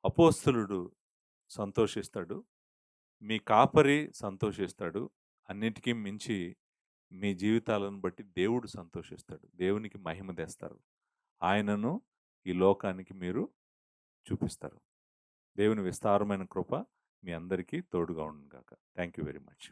అపోస్తలుడు సంతోషిస్తాడు. మీ కాపరి సంతోషిస్తాడు. అన్నిటికి మించి మీ జీవితాలను బట్టి దేవుడు సంతోషిస్తాడు. దేవునికి మహిమ తెస్తారు. ఆయనను ఈ లోకానికి మీరు చూపిస్తారు. దేవుని విస్తారమైన కృప మీ అందరికీ తోడుగా ఉండును గాక. Thank you very much.